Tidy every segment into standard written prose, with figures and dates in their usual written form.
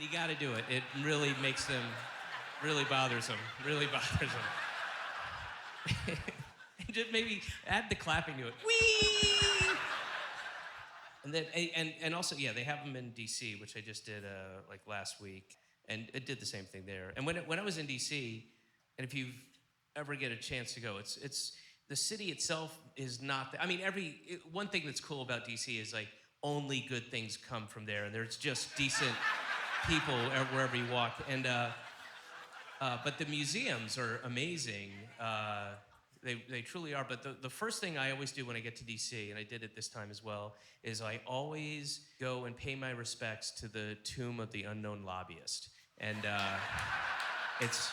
you got to do it. It really makes them, really bothers them. And just maybe add the clapping to it. Whee! And then, and also, yeah, they have them in DC, which I just did like last week, and it did the same thing there. And when I was in DC, and if you ever get a chance to go, it's the city itself is not. I mean, one thing that's cool about DC is like only good things come from there, and there's just decent people wherever you walk. And but the museums are amazing. They truly are. But the first thing I always do when I get to DC, and I did it this time as well, is I always go and pay my respects to the tomb of the unknown lobbyist. And it's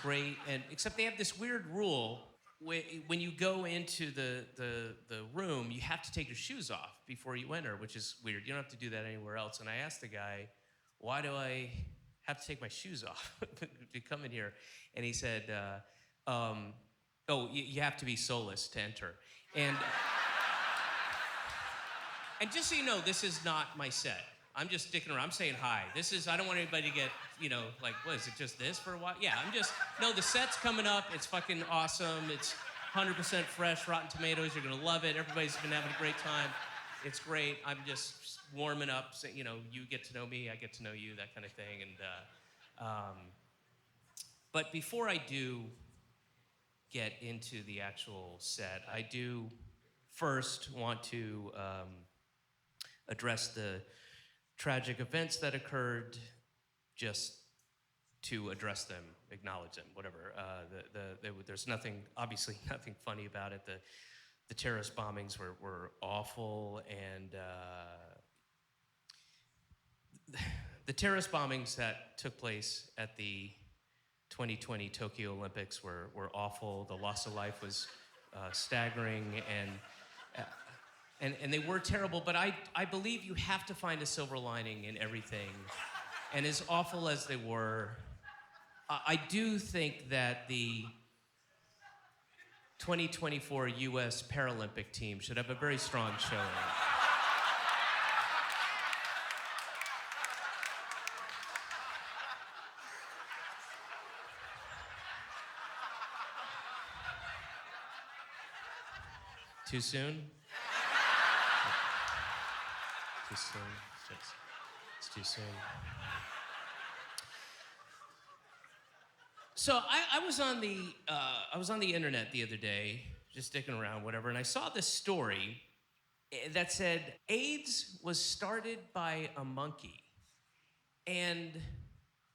great. And except they have this weird rule. When you go into the room, you have to take your shoes off before you enter, which is weird. You don't have to do that anywhere else. And I asked the guy, why do I have to take my shoes off to come in here? And he said, you have to be soulless to enter. And just so you know, this is not my set. I'm just sticking around. I'm saying hi. I don't want anybody to get, like, what, is it just this for a while? Yeah, the set's coming up. It's fucking awesome. It's 100% fresh, Rotten Tomatoes. You're going to love it. Everybody's been having a great time. It's great. I'm just warming up. So, you get to know me, I get to know you, that kind of thing. And but before I do get into the actual set, I do first want to address the tragic events that occurred, just to address them, acknowledge them, whatever. There's obviously nothing funny about it. The terrorist bombings were awful, and the terrorist bombings that took place at the 2020 Tokyo Olympics were awful. The loss of life was staggering, and they were terrible, but I believe you have to find a silver lining in everything. And as awful as they were, I do think that the 2024 U.S. Paralympic team should have a very strong showing. Too soon? Too soon? It's too soon. So I was on the internet the other day, just sticking around, whatever, and I saw this story that said AIDS was started by a monkey. And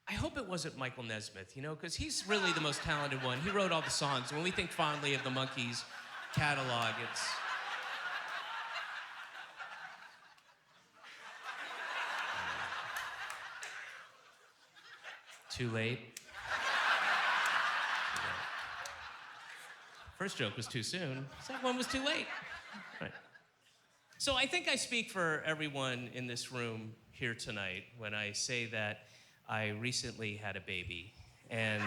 I hope it wasn't Michael Nesmith, because he's really the most talented one. He wrote all the songs. When we think fondly of the Monkees catalog, it's... Too late. First joke was too soon. Second one was too late. Right. So I think I speak for everyone in this room here tonight when I say that I recently had a baby. And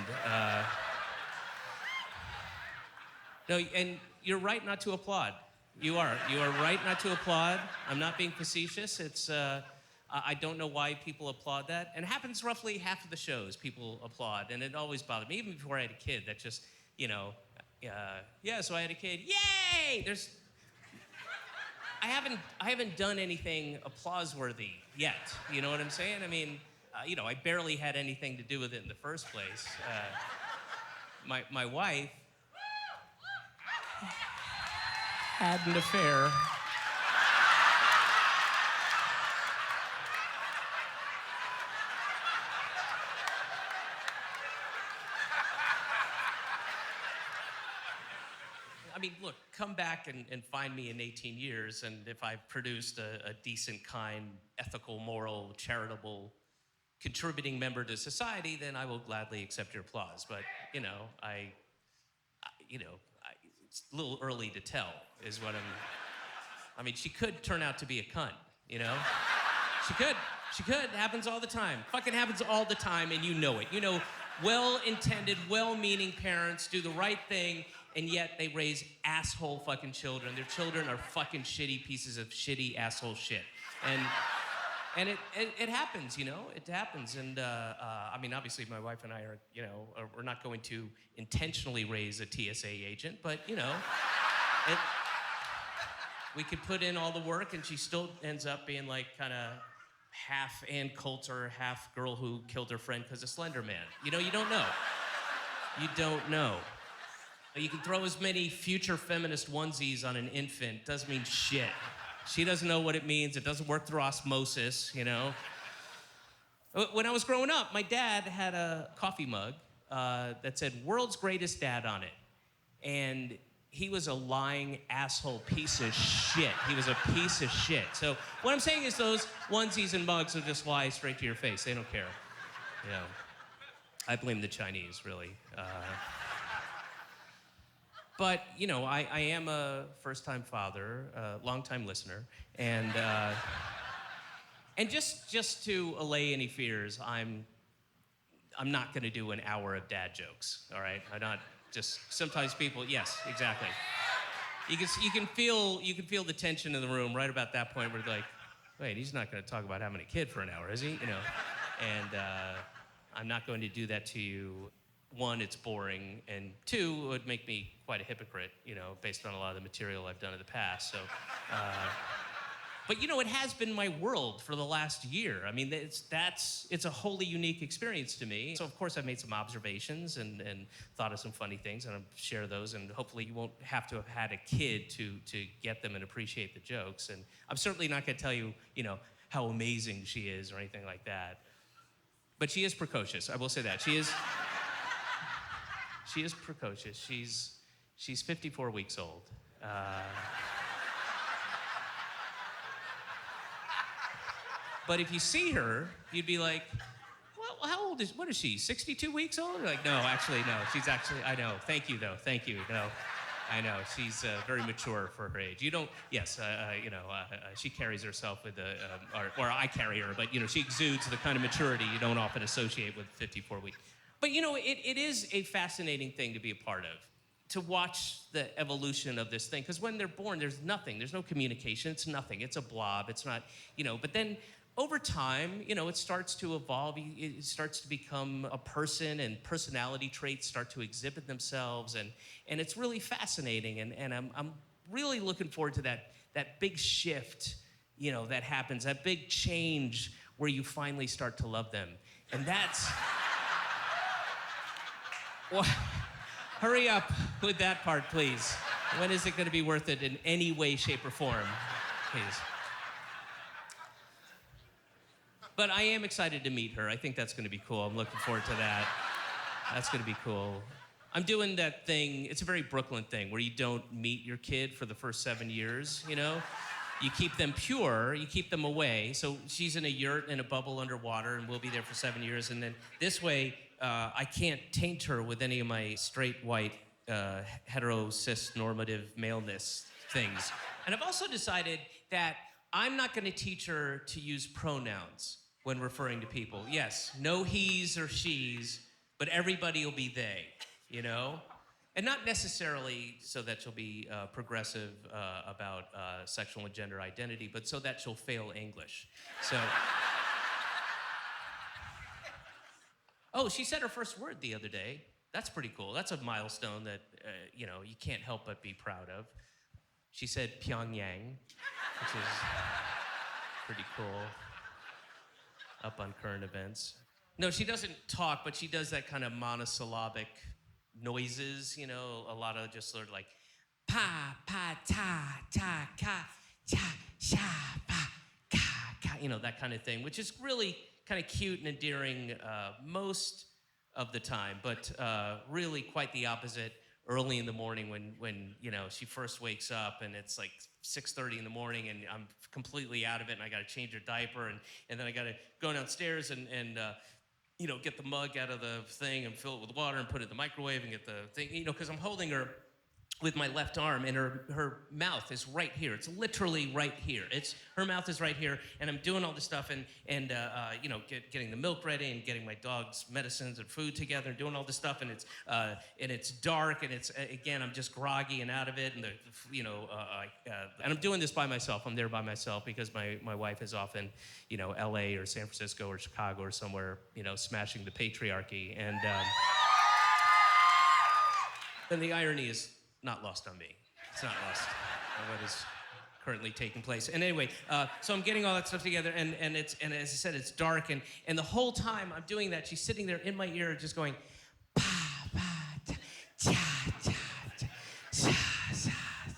no, and you're right not to applaud. You are right not to applaud. I'm not being facetious. It's I don't know why people applaud that. And it happens roughly half of the shows, people applaud. And it always bothered me, even before I had a kid, that just, so I had a kid, yay! I haven't done anything applause-worthy yet, you know what I'm saying? I mean, I barely had anything to do with it in the first place. My wife had an affair. I mean, look, come back and find me in 18 years, and if I've produced a decent, kind, ethical, moral, charitable, contributing member to society, then I will gladly accept your applause. But, it's a little early to tell, is what I mean, she could turn out to be a cunt, She could. It happens all the time. Fucking happens all the time, and you know it. Well-intended, well-meaning parents do the right thing, and yet they raise asshole fucking children. Their children are fucking shitty pieces of shitty asshole shit. And And it happens, it happens. And I mean, obviously my wife and I are, we're not going to intentionally raise a TSA agent, but we could put in all the work and she still ends up being like kind of half Ann Coulter, half girl who killed her friend because of Slender Man. You don't know. You don't know. You can throw as many future feminist onesies on an infant, doesn't mean shit. She doesn't know what it means. It doesn't work through osmosis, When I was growing up, my dad had a coffee mug that said "World's Greatest Dad" on it. And he was a lying asshole piece of shit. He was a piece of shit. So what I'm saying is those onesies and mugs will just fly straight to your face. They don't care. I blame the Chinese, really. But, I am a first-time father, a long-time listener, and just to allay any fears, I'm not going to do an hour of dad jokes, all right? I'm not just, sometimes people, yes, exactly. You can feel the tension in the room right about that point where they're like, wait, he's not going to talk about having a kid for an hour, is he? And I'm not going to do that to you. One, it's boring, and two, it would make me quite a hypocrite, based on a lot of the material I've done in the past. So, but it has been my world for the last year. I mean, it's a wholly unique experience to me. So of course I've made some observations and thought of some funny things, and I'll share those, and hopefully you won't have to have had a kid to get them and appreciate the jokes. And I'm certainly not going to tell you, how amazing she is or anything like that. But she is precocious, I will say that. She is precocious. She's 54 weeks old. But if you see her, you'd be like, well, what is she, 62 weeks old? You're like, no, actually, no. She's actually, I know. Thank you, though. Thank you. No, I know. She's very mature for her age. She carries herself with or I carry her, but, she exudes the kind of maturity you don't often associate with 54 weeks. But, it is a fascinating thing to be a part of, to watch the evolution of this thing. Because when they're born, there's nothing. There's no communication. It's nothing. It's a blob. It's not, but then over time, it starts to evolve. It starts to become a person, and personality traits start to exhibit themselves. And it's really fascinating. And I'm really looking forward to that big shift, that happens, that big change where you finally start to love them. And that's... Well, hurry up with that part, please. When is it going to be worth it in any way, shape, or form? Please. But I am excited to meet her. I think that's going to be cool. I'm looking forward to that. That's going to be cool. I'm doing that thing, it's a very Brooklyn thing, where you don't meet your kid for the first 7 years, You keep them pure, you keep them away. So she's in a yurt in a bubble underwater, and we'll be there for 7 years. And then this way, I can't taint her with any of my straight, white, hetero, cis, normative maleness things. And I've also decided that I'm not going to teach her to use pronouns when referring to people. Yes, no he's or she's, but everybody will be they, And not necessarily so that she'll be progressive about sexual and gender identity, but so that she'll fail English. So... Oh, she said her first word the other day. That's pretty cool. That's a milestone that, you can't help but be proud of. She said Pyongyang, which is pretty cool, up on current events. No, she doesn't talk, but she does that kind of monosyllabic noises, a lot of just sort of like pa, pa, ta, ta, ka, cha, sha, pa, ka, ka, that kind of thing, which is really kind of cute and endearing most of the time, but really quite the opposite early in the morning when she first wakes up and it's like 6:30 in the morning and I'm completely out of it and I got to change her diaper and then I got to go downstairs and get the mug out of the thing and fill it with water and put it in the microwave and get the thing, because I'm holding her with my left arm, and her mouth is right here. It's literally right here. Her mouth is right here, and I'm doing all this stuff, and getting the milk ready, and getting my dog's medicines and food together, and doing all this stuff, and it's dark, and it's again, I'm just groggy and out of it, and and I'm doing this by myself. I'm there by myself because my wife is off in L.A. or San Francisco or Chicago or somewhere, smashing the patriarchy, and then the irony is not lost on me. It's not lost on what is currently taking place. And anyway, so I'm getting all that stuff together, and as I said, it's dark, and the whole time I'm doing that, she's sitting there in my ear just going, pa, pa, ta, cha, cha, cha, cha, cha,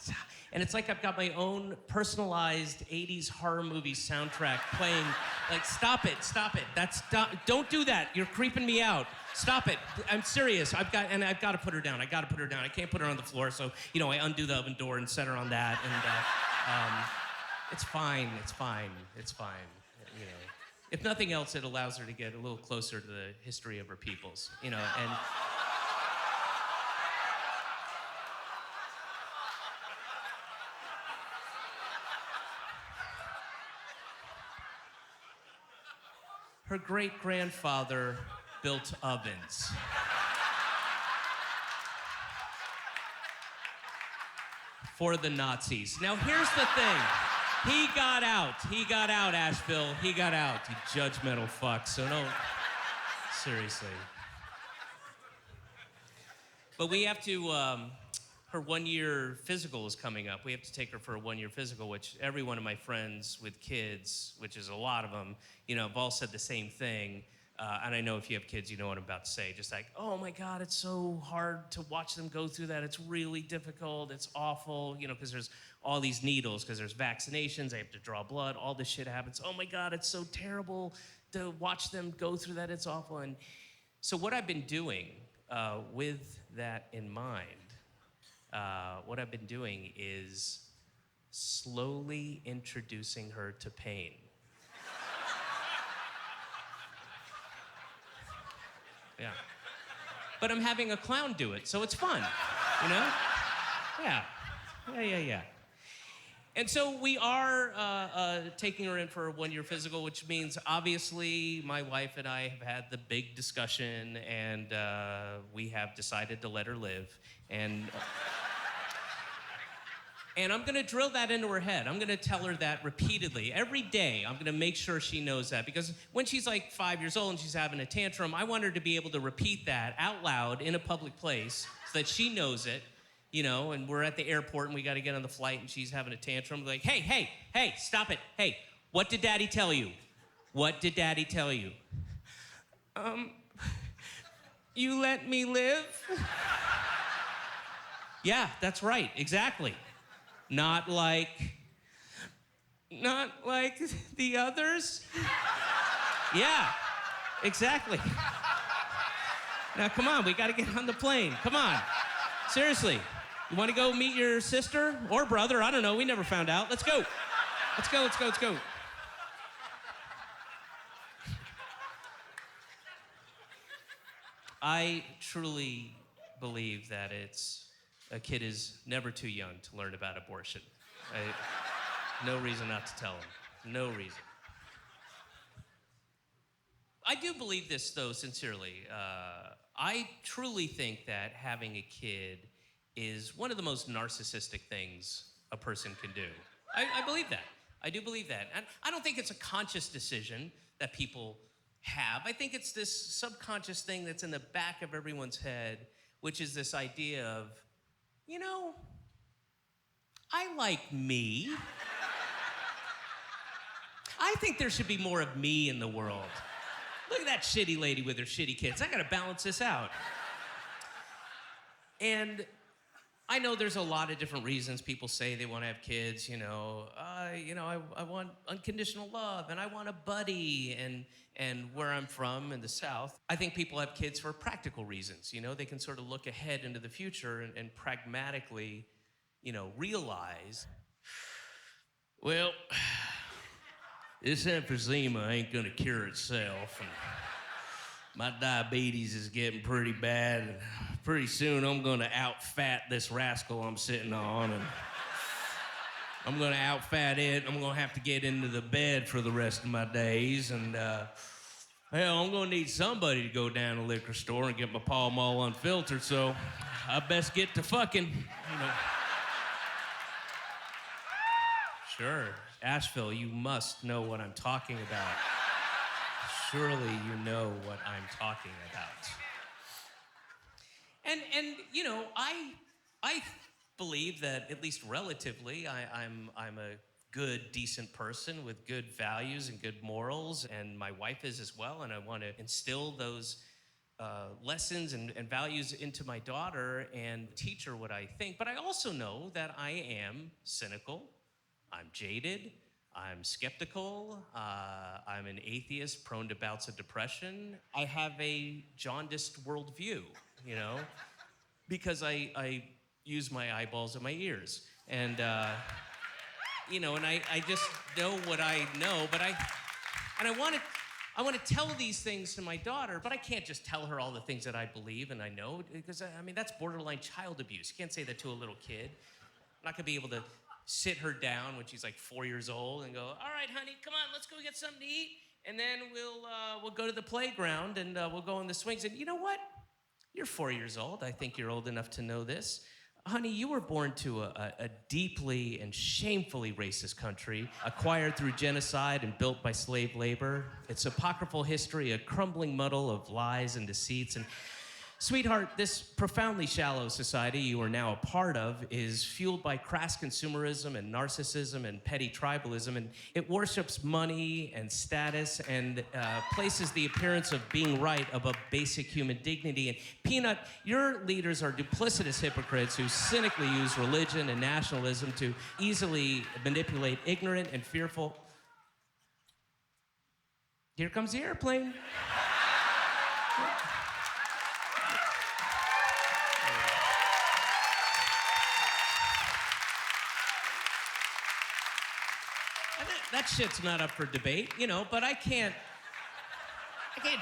cha. And it's like I've got my own personalized 80s horror movie soundtrack playing. Like, stop it. Don't do that. You're creeping me out. Stop it. I'm serious. I've got to put her down. I can't put her on the floor, so, I undo the oven door and set her on that, and it's fine. If nothing else, it allows her to get a little closer to the history of her peoples, and her great-grandfather built ovens. For the Nazis. Now, here's the thing. He got out, Asheville. He got out, you judgmental fuck. So don't, seriously. But we have to, her 1-year physical is coming up. We have to take her for a 1-year physical, which every one of my friends with kids, which is a lot of them, have all said the same thing. And I know if you have kids, you know what I'm about to say. Just like, oh my God, it's so hard to watch them go through that. It's really difficult. It's awful, because there's all these needles, because there's vaccinations. They have to draw blood. All this shit happens. Oh my God, it's so terrible to watch them go through that. It's awful. And so what I've been doing with that in mind, what I've been doing is slowly introducing her to pain. Yeah. But I'm having a clown do it, so it's fun, Yeah. And so we are taking her in for a 1-year physical, which means obviously my wife and I have had the big discussion, and we have decided to let her live. And I'm gonna drill that into her head. I'm gonna tell her that repeatedly. Every day, I'm gonna make sure she knows that. Because when she's like 5 years old and she's having a tantrum, I want her to be able to repeat that out loud in a public place so that she knows it, and we're at the airport and we gotta get on the flight and she's having a tantrum. Like, hey, stop it. Hey, what did Daddy tell you? What did Daddy tell you? You let me live? Yeah, that's right, exactly. Not like the others? Yeah, exactly. Now, come on, we gotta get on the plane. Come on, seriously. You wanna go meet your sister or brother? I don't know, we never found out. Let's go. Let's go. I truly believe that a kid is never too young to learn about abortion. No reason not to tell him. No reason. I do believe this, though, sincerely. I truly think that having a kid is one of the most narcissistic things a person can do. I believe that. I do believe that. And I don't think it's a conscious decision that people have. I think it's this subconscious thing that's in the back of everyone's head, which is this idea of, I like me. I think there should be more of me in the world. Look at that shitty lady with her shitty kids. I gotta balance this out. And I know there's a lot of different reasons people say they want to have kids. I want unconditional love, and I want a buddy, and where I'm from in the South, I think people have kids for practical reasons. They can sort of look ahead into the future and pragmatically, realize, well, this emphysema ain't gonna cure itself, and My diabetes is getting pretty bad. And pretty soon I'm gonna out-fat this rascal I'm sitting on, and I'm gonna out-fat it. I'm gonna have to get into the bed for the rest of my days, and hell, I'm gonna need somebody to go down to the liquor store and get my Pall Mall unfiltered, so I best get to fucking, you know. Sure, Asheville, you must know what I'm talking about. Surely you know what I'm talking about. And you know, I believe that at least relatively, I'm a good, decent person with good values and good morals, and my wife is as well, and I want to instill those lessons and values into my daughter and teach her what I think. But I also know that I am cynical, I'm jaded, I'm skeptical, I'm an atheist prone to bouts of depression. I have a jaundiced worldview, you know, because I use my eyeballs and my ears. And, you know, and I just know what I know, but I want to tell these things to my daughter, but I can't just tell her all the things that I believe and I know, because, I mean, that's borderline child abuse. You can't say that to a little kid. I'm not gonna be able to sit her down when she's like 4 years old and go, all right, honey, come on, let's go get something to eat, and then we'll go to the playground and we'll go on the swings. And you know what? You're 4 years old. I think you're old enough to know this. Honey, you were born to a deeply and shamefully racist country, acquired through genocide and built by slave labor. Its apocryphal history, a crumbling muddle of lies and deceits. And sweetheart, this profoundly shallow society you are now a part of is fueled by crass consumerism and narcissism and petty tribalism, and it worships money and status and places the appearance of being right above basic human dignity. And Peanut, your leaders are duplicitous hypocrites who cynically use religion and nationalism to easily manipulate ignorant and fearful. Here comes the airplane. That shit's not up for debate, you know, but I can't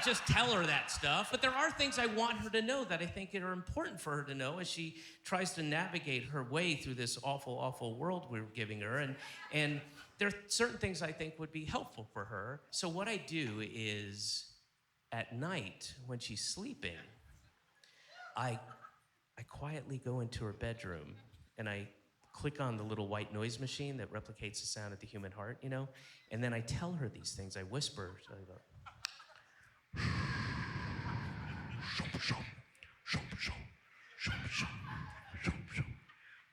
just tell her that stuff. But there are things I want her to know that I think are important for her to know as she tries to navigate her way through this awful, awful world we're giving her. And there are certain things I think would be helpful for her. So what I do is, at night, when she's sleeping, I quietly go into her bedroom and I click on the little white noise machine that replicates the sound of the human heart, you know? And then I tell her these things. I whisper. So I go,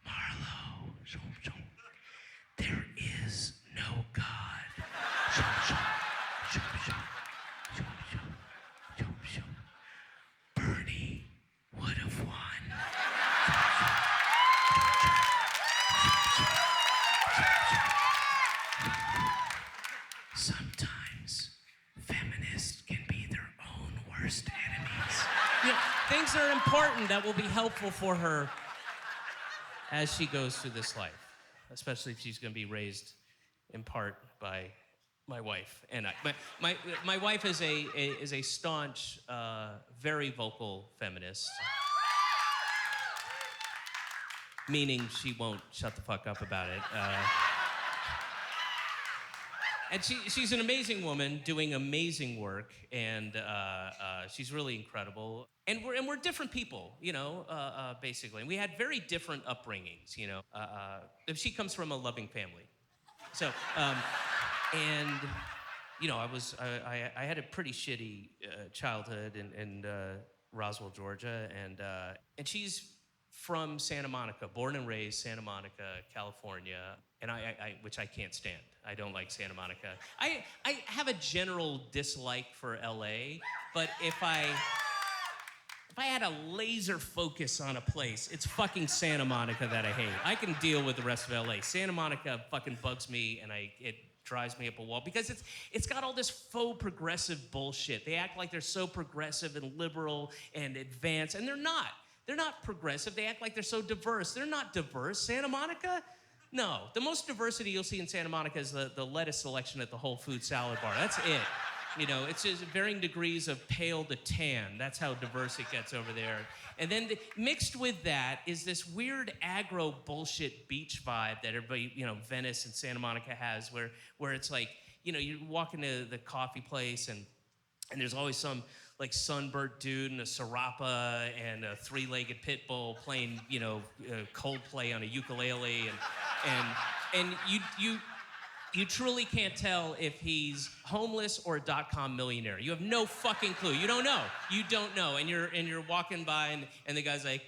Marlo, there is no God. Bernie would have won. Sometimes feminists can be their own worst enemies. You know, things are important that will be helpful for her as she goes through this life, especially if she's going to be raised in part by my wife and I. My wife is a staunch, very vocal feminist, meaning she won't shut the fuck up about it. And she's an amazing woman doing amazing work, and she's really incredible. And we're different people, you know, basically. And we had very different upbringings, you know. She comes from a loving family. So, and, you know, I had a pretty shitty childhood in Roswell, Georgia, and she's from Santa Monica, born and raised Santa Monica, California, and I which I can't stand. I don't like Santa Monica. I have a general dislike for LA, but if I had a laser focus on a place, it's fucking Santa Monica that I hate. I can deal with the rest of LA. Santa Monica fucking bugs me, and it drives me up a wall because it's got all this faux progressive bullshit. They act like they're so progressive and liberal and advanced, and they're not. They're not progressive. They act like they're so diverse. They're not diverse. Santa Monica? No. The most diversity you'll see in Santa Monica is the lettuce selection at the Whole Foods salad bar. That's it. You know, it's just varying degrees of pale to tan. That's how diverse it gets over there. And then mixed with that is this weird aggro bullshit beach vibe that everybody, you know, Venice and Santa Monica has, where it's like, you know, you walk into the coffee place and there's always some like sunburnt dude in a Sarapa and a three-legged pit bull playing, you know, Coldplay on a ukulele, and you truly can't tell if he's homeless or a dot-com millionaire. You have no fucking clue. You don't know. You don't know. And you're walking by and the guy's like,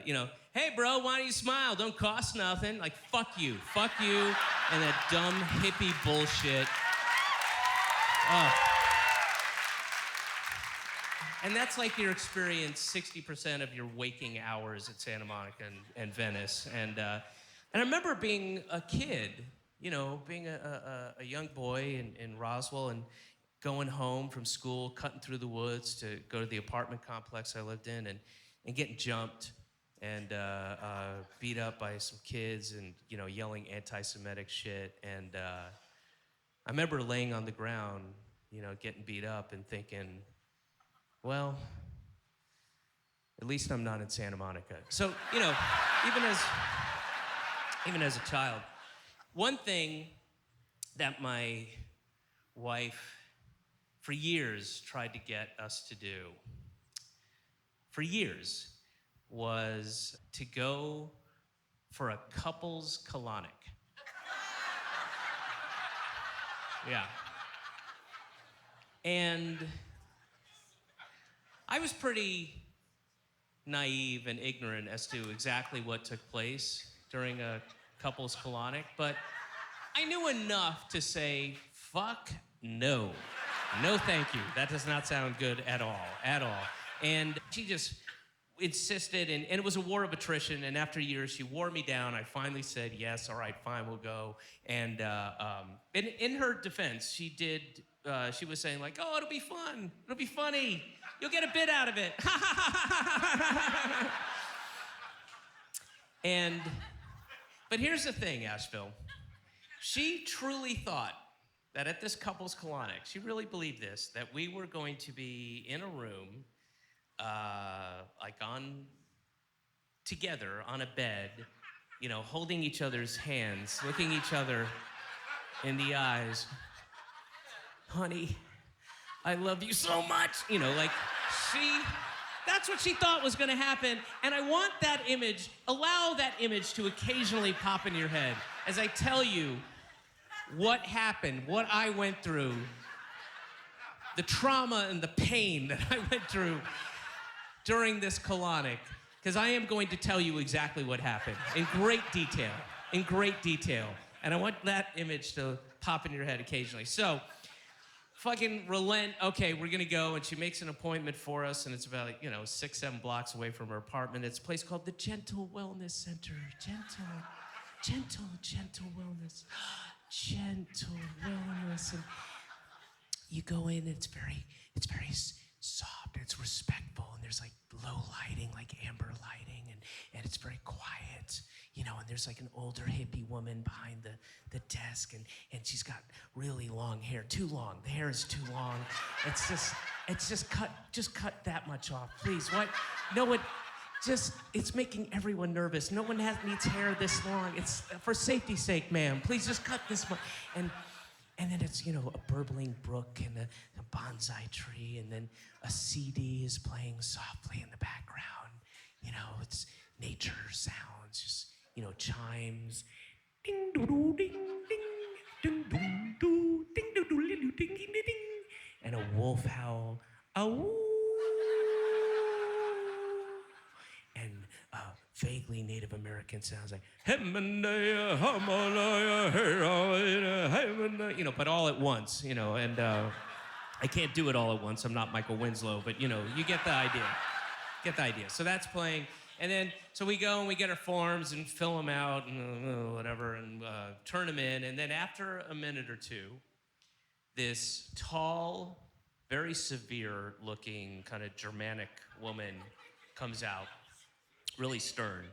you know, hey bro, why don't you smile? Don't cost nothing. Like, fuck you, and that dumb hippie bullshit. Oh. And that's like your experience 60% of your waking hours at Santa Monica and Venice. And I remember being a kid, you know, being a young boy in Roswell and going home from school, cutting through the woods to go to the apartment complex I lived in and getting jumped and beat up by some kids and, you know, yelling anti-Semitic shit. And I remember laying on the ground, you know, getting beat up and thinking, well, at least I'm not in Santa Monica. So, you know, even as a child, one thing that my wife for years tried to get us to do, for years, was to go for a couples colonic. Yeah. And I was pretty naive and ignorant as to exactly what took place during a couples colonic, but I knew enough to say, fuck no. No thank you. That does not sound good at all, at all. And she just insisted, and it was a war of attrition, and after years, she wore me down. I finally said, yes, all right, fine, we'll go. And in her defense, she was saying like, oh, it'll be fun, it'll be funny, you'll get a bit out of it. But here's the thing, Asheville. She truly thought that at this couples colonic, she really believed this, that we were going to be in a room, together on a bed, you know, holding each other's hands, looking each other in the eyes. Honey, I love you so much. You know, like, that's what she thought was gonna happen. And I want that image, allow that image to occasionally pop in your head as I tell you what happened, what I went through, the trauma and the pain that I went through during this colonic, because I am going to tell you exactly what happened in great detail, and I want that image to pop in your head occasionally. So, fucking relent, okay, we're gonna go, and she makes an appointment for us, and it's about, 6-7 blocks away from her apartment. It's a place called the Gentle Wellness Center. Gentle wellness. Gentle wellness. And you go in, and it's very soft, and it's respectful, and there's like low lighting, like amber lighting, and it's very quiet, and there's like an older hippie woman behind the desk, and she's got really long hair, too long. The hair is too long. It's just cut that much off, please. What? No, it's making everyone nervous. No one needs hair this long. It's for safety's sake, ma'am. Please just cut this much. And then it's, a burbling brook and a bonsai tree, and then a CD is playing softly in the background. It's nature sounds, just, chimes. Ding doo doo ding ding ding doo doo ding doo doo ding ding ding ding, and a wolf howl. Ow. And vaguely Native American sounds like but all at once, and I can't do it all at once. I'm not Michael Winslow, but you get the idea. So that's playing, and then so we go and we get our forms and fill them out and whatever, and turn them in, and then after a minute or two, this tall, very severe-looking kind of Germanic woman comes out. Really stern.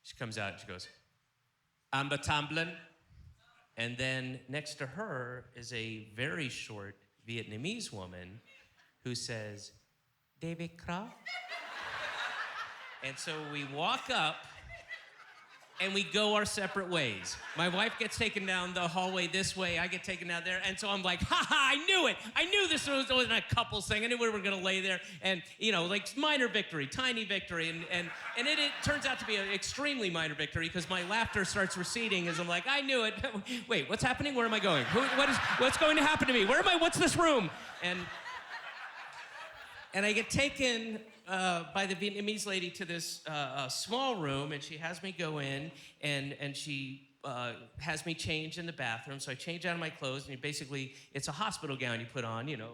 She comes out and she goes, Amber Tamblin. And then next to her is a very short Vietnamese woman who says, David Crow? And so we walk up and we go our separate ways. My wife gets taken down the hallway this way, I get taken down there, and so I'm like, I knew it! I knew this wasn't a couples thing. I knew we were gonna lay there, and like minor victory, tiny victory, and it turns out to be an extremely minor victory because my laughter starts receding as I'm like, I knew it. Wait, what's happening? Where am I going? What's going to happen to me? Where am I? What's this room? And I get taken by the Vietnamese lady to this small room, and she has me go in, and she has me change in the bathroom. So I change out of my clothes, and it's a hospital gown you put on, a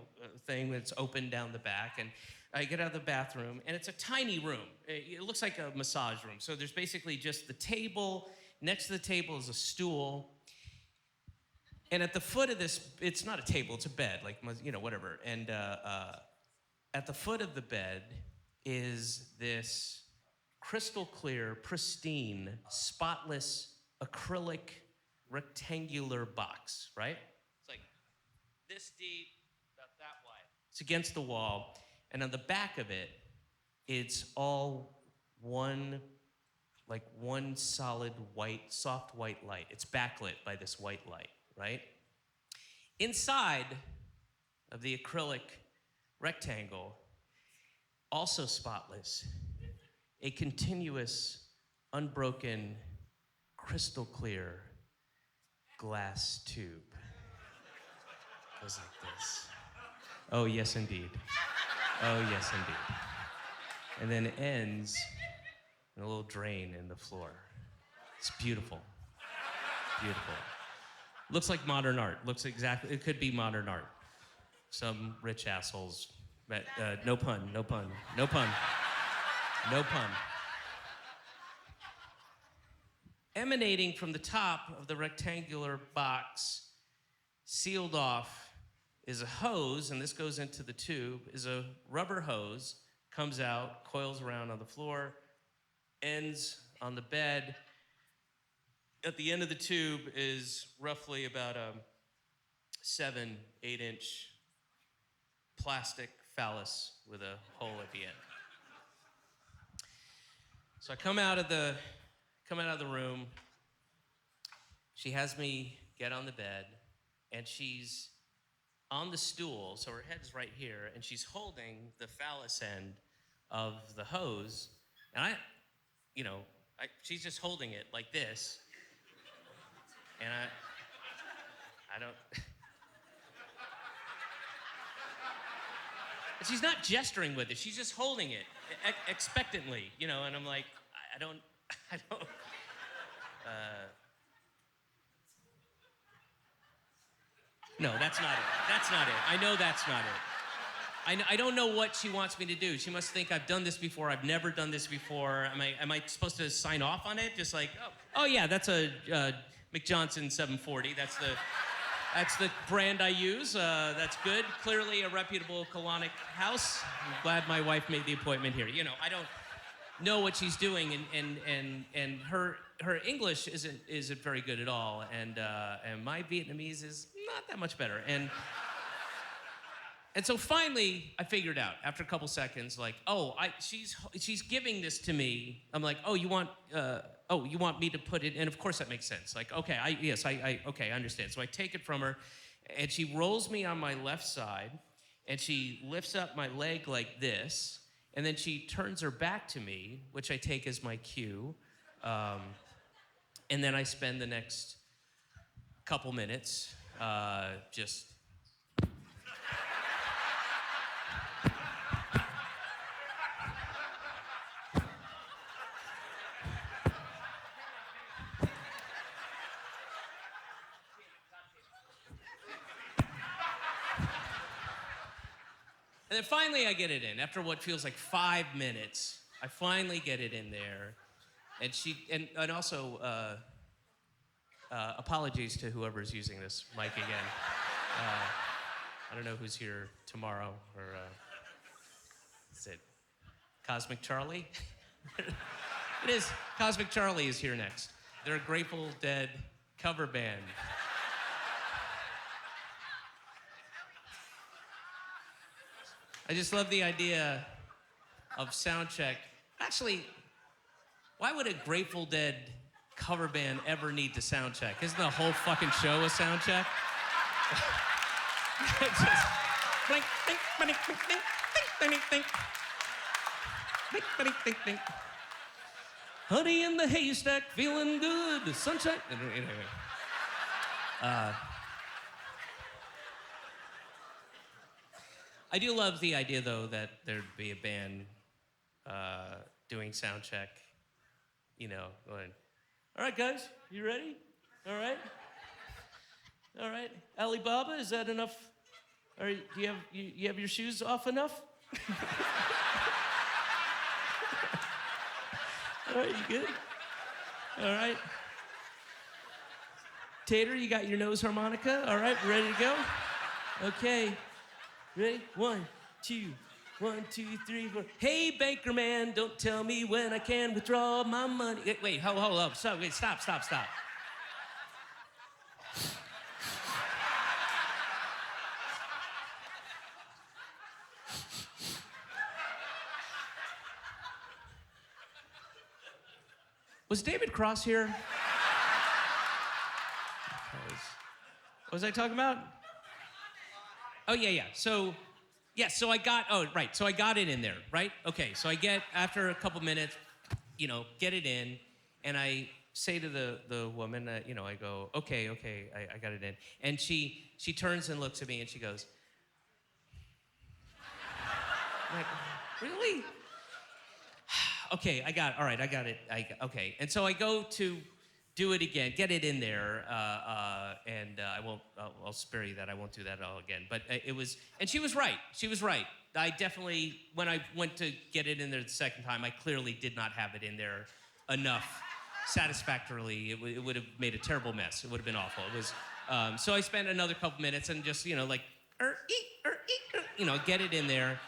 thing that's open down the back. And I get out of the bathroom, and it's a tiny room. It looks like a massage room. So there's basically just the table. Next to the table is a stool. And at the foot of this, it's not a table, it's a bed, like, whatever. And at the foot of the bed is this crystal clear, pristine, spotless, acrylic, rectangular box, right? It's like this deep, about that wide. It's against the wall, and on the back of it, it's all one solid white, soft white light. It's backlit by this white light, right? Inside of the acrylic rectangle, also spotless, a continuous, unbroken, crystal clear glass tube. Goes like this. Oh, yes, indeed. Oh, yes, indeed. And then it ends in a little drain in the floor. It's beautiful. Beautiful. Looks like modern art. It could be modern art. Some rich assholes, but no pun. Emanating from the top of the rectangular box, sealed off, is a hose, and this goes into the tube, is a rubber hose, comes out, coils around on the floor, ends on the bed. At the end of the tube is roughly about a 7-8 inch plastic phallus with a hole at the end. So I come out of the room. She has me get on the bed, and she's on the stool, so her head's right here, and she's holding the phallus end of the hose, and she's just holding it like this, and I don't. She's not gesturing with it. She's just holding it expectantly, and I'm like, I don't. No, that's not it. I know that's not it. I don't know what she wants me to do. She must think I've done this before. I've never done this before. Am I supposed to sign off on it? Just like, oh yeah, that's a McJohnson 740. That's the brand I use. That's good. Clearly a reputable colonic house. I'm glad my wife made the appointment here. I don't know what she's doing, and her English isn't very good at all, and my Vietnamese is not that much better. And so finally, I figured out after a couple seconds, like, she's giving this to me. I'm like, you want me to put it in? Of course that makes sense. Like, okay, I understand. So I take it from her, and she rolls me on my left side, and she lifts up my leg like this, and then she turns her back to me, which I take as my cue, and then I spend the next couple minutes just. And then finally I get it in. After what feels like 5 minutes, I finally get it in there. And also, apologies to whoever's using this mic again. I don't know who's here tomorrow, or is it Cosmic Charlie? It is. Cosmic Charlie is here next. They're a Grateful Dead cover band. I just love the idea of sound check. Actually, why would a Grateful Dead cover band ever need to sound check? Isn't the whole fucking show a sound check? It's just blink, blink, blink, blink, blink, blink, blink, blink, blink, blink, blink. Honey in the haystack, feeling good, sunshine. Anyway. I do love the idea, though, that there'd be a band doing sound check, you know, going, all right, guys, you ready? All right? All right. Alibaba, is that enough? All right, do you have your shoes off enough? All right, you good? All right. Tater, you got your nose harmonica? All right, ready to go? Okay. Ready? 1, 2, 1, 2, 3, 4. Hey, banker man, don't tell me when I can withdraw my money. Wait, hold up. Stop. Was David Cross here? What was I talking about? Oh, yeah. So I got it in there, right? Okay, so I get, after a couple minutes, you know, get it in, and I say to the woman, you know, I go, okay, I got it in. And she turns and looks at me and she goes, I'm like, really? Okay, I got it. Okay. And so I go to do it again, get it in there, and I'll spare you that. I won't do that all again. But and she was right. I definitely, when I went to get it in there the second time, I clearly did not have it in there enough satisfactorily. It would have made a terrible mess. It would have been awful. It was, so I spent another couple minutes and just, you know, like, you know, get it in there.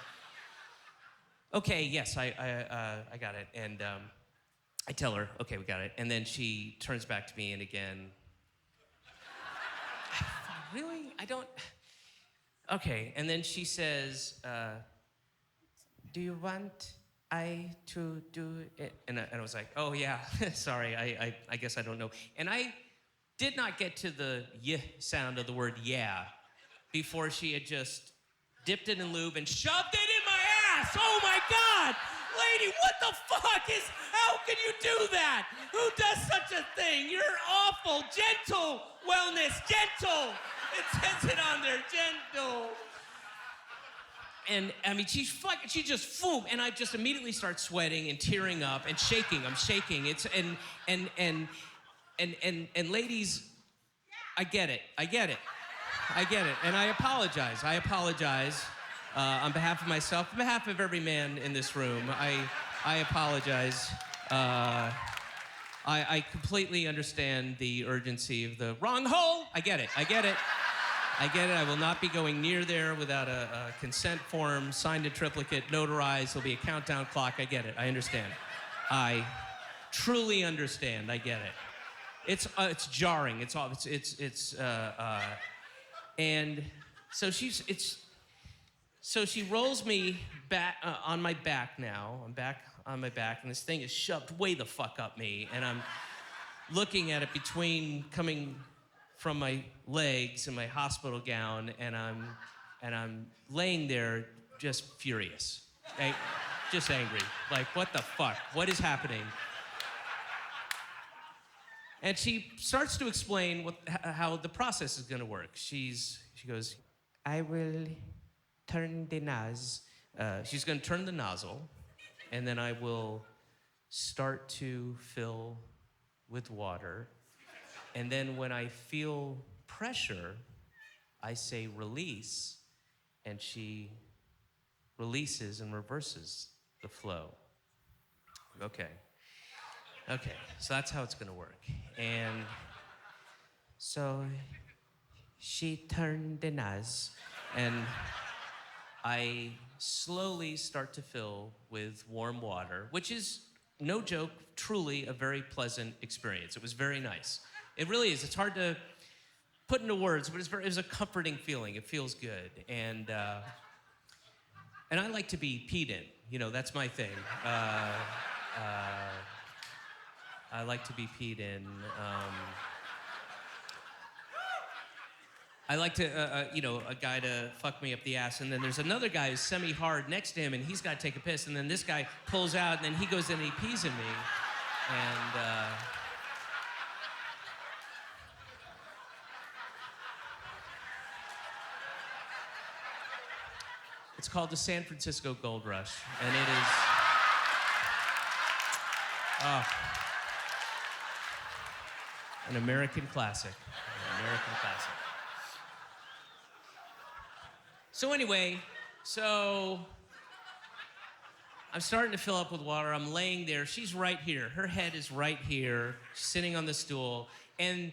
Okay, yes, I got it. And I tell her, okay, we got it. And then she turns back to me and again, really? I don't... Okay, and then she says, do you want I to do it? And I was like, oh yeah, sorry, I guess I don't know. And I did not get to the y sound of the word yeah before she had just dipped it in lube and shoved it in my ass. Oh my God! Lady, what the fuck is, how can you do that? Who does such a thing? You're awful. Gentle wellness, gentle. It says it on there, gentle. And I mean, she just, boom, and I just immediately start sweating and tearing up and shaking. I'm shaking. It's, and ladies, I get it. And I apologize. On behalf of myself, on behalf of every man in this room, I apologize. I completely understand the urgency of the wrong hole. I get it. I will not be going near there without a consent form, signed in triplicate, notarized. There'll be a countdown clock. I get it. I understand. I truly understand. I get it. It's jarring. And so she rolls me back on my back now. I'm back on my back, and this thing is shoved way the fuck up me, and I'm looking at it coming from my legs and my hospital gown, and I'm laying there just furious, just angry. Like, what the fuck? What is happening? And she starts to explain how the process is gonna work. She goes, I will turn the nozzle. She's gonna turn the nozzle, and then I will start to fill with water. And then when I feel pressure, I say release, and she releases and reverses the flow. Okay, so that's how it's gonna work. And so she turned the nozzle, and I slowly start to fill with warm water, which is, no joke, truly a very pleasant experience. It was very nice. It really is. It's hard to put into words, but it was a comforting feeling. It feels good. And And I like to be peed in. You know, that's my thing. I like to be peed in. I like to, a guy to fuck me up the ass, and then there's another guy who's semi-hard next to him, and he's got to take a piss, and then this guy pulls out, and then he goes in and he pees in me. And, it's called the San Francisco Gold Rush, and it is... an American classic. An American classic. So anyway, I'm starting to fill up with water. I'm laying there. She's right here. Her head is right here, sitting on the stool. And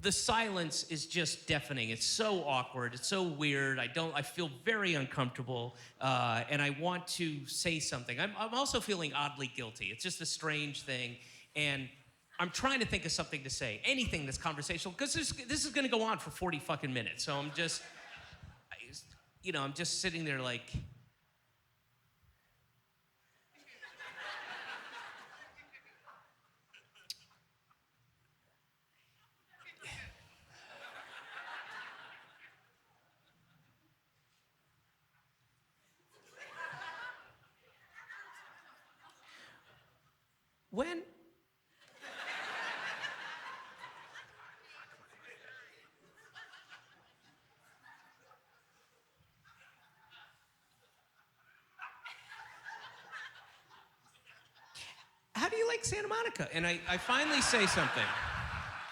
the silence is just deafening. It's so awkward. It's so weird. I feel very uncomfortable. And I want to say something. I'm also feeling oddly guilty. It's just a strange thing. And I'm trying to think of something to say. Anything that's conversational. Because this is going to go on for 40 fucking minutes. So I'm just sitting there like... When... How do you like Santa Monica? And I finally say something.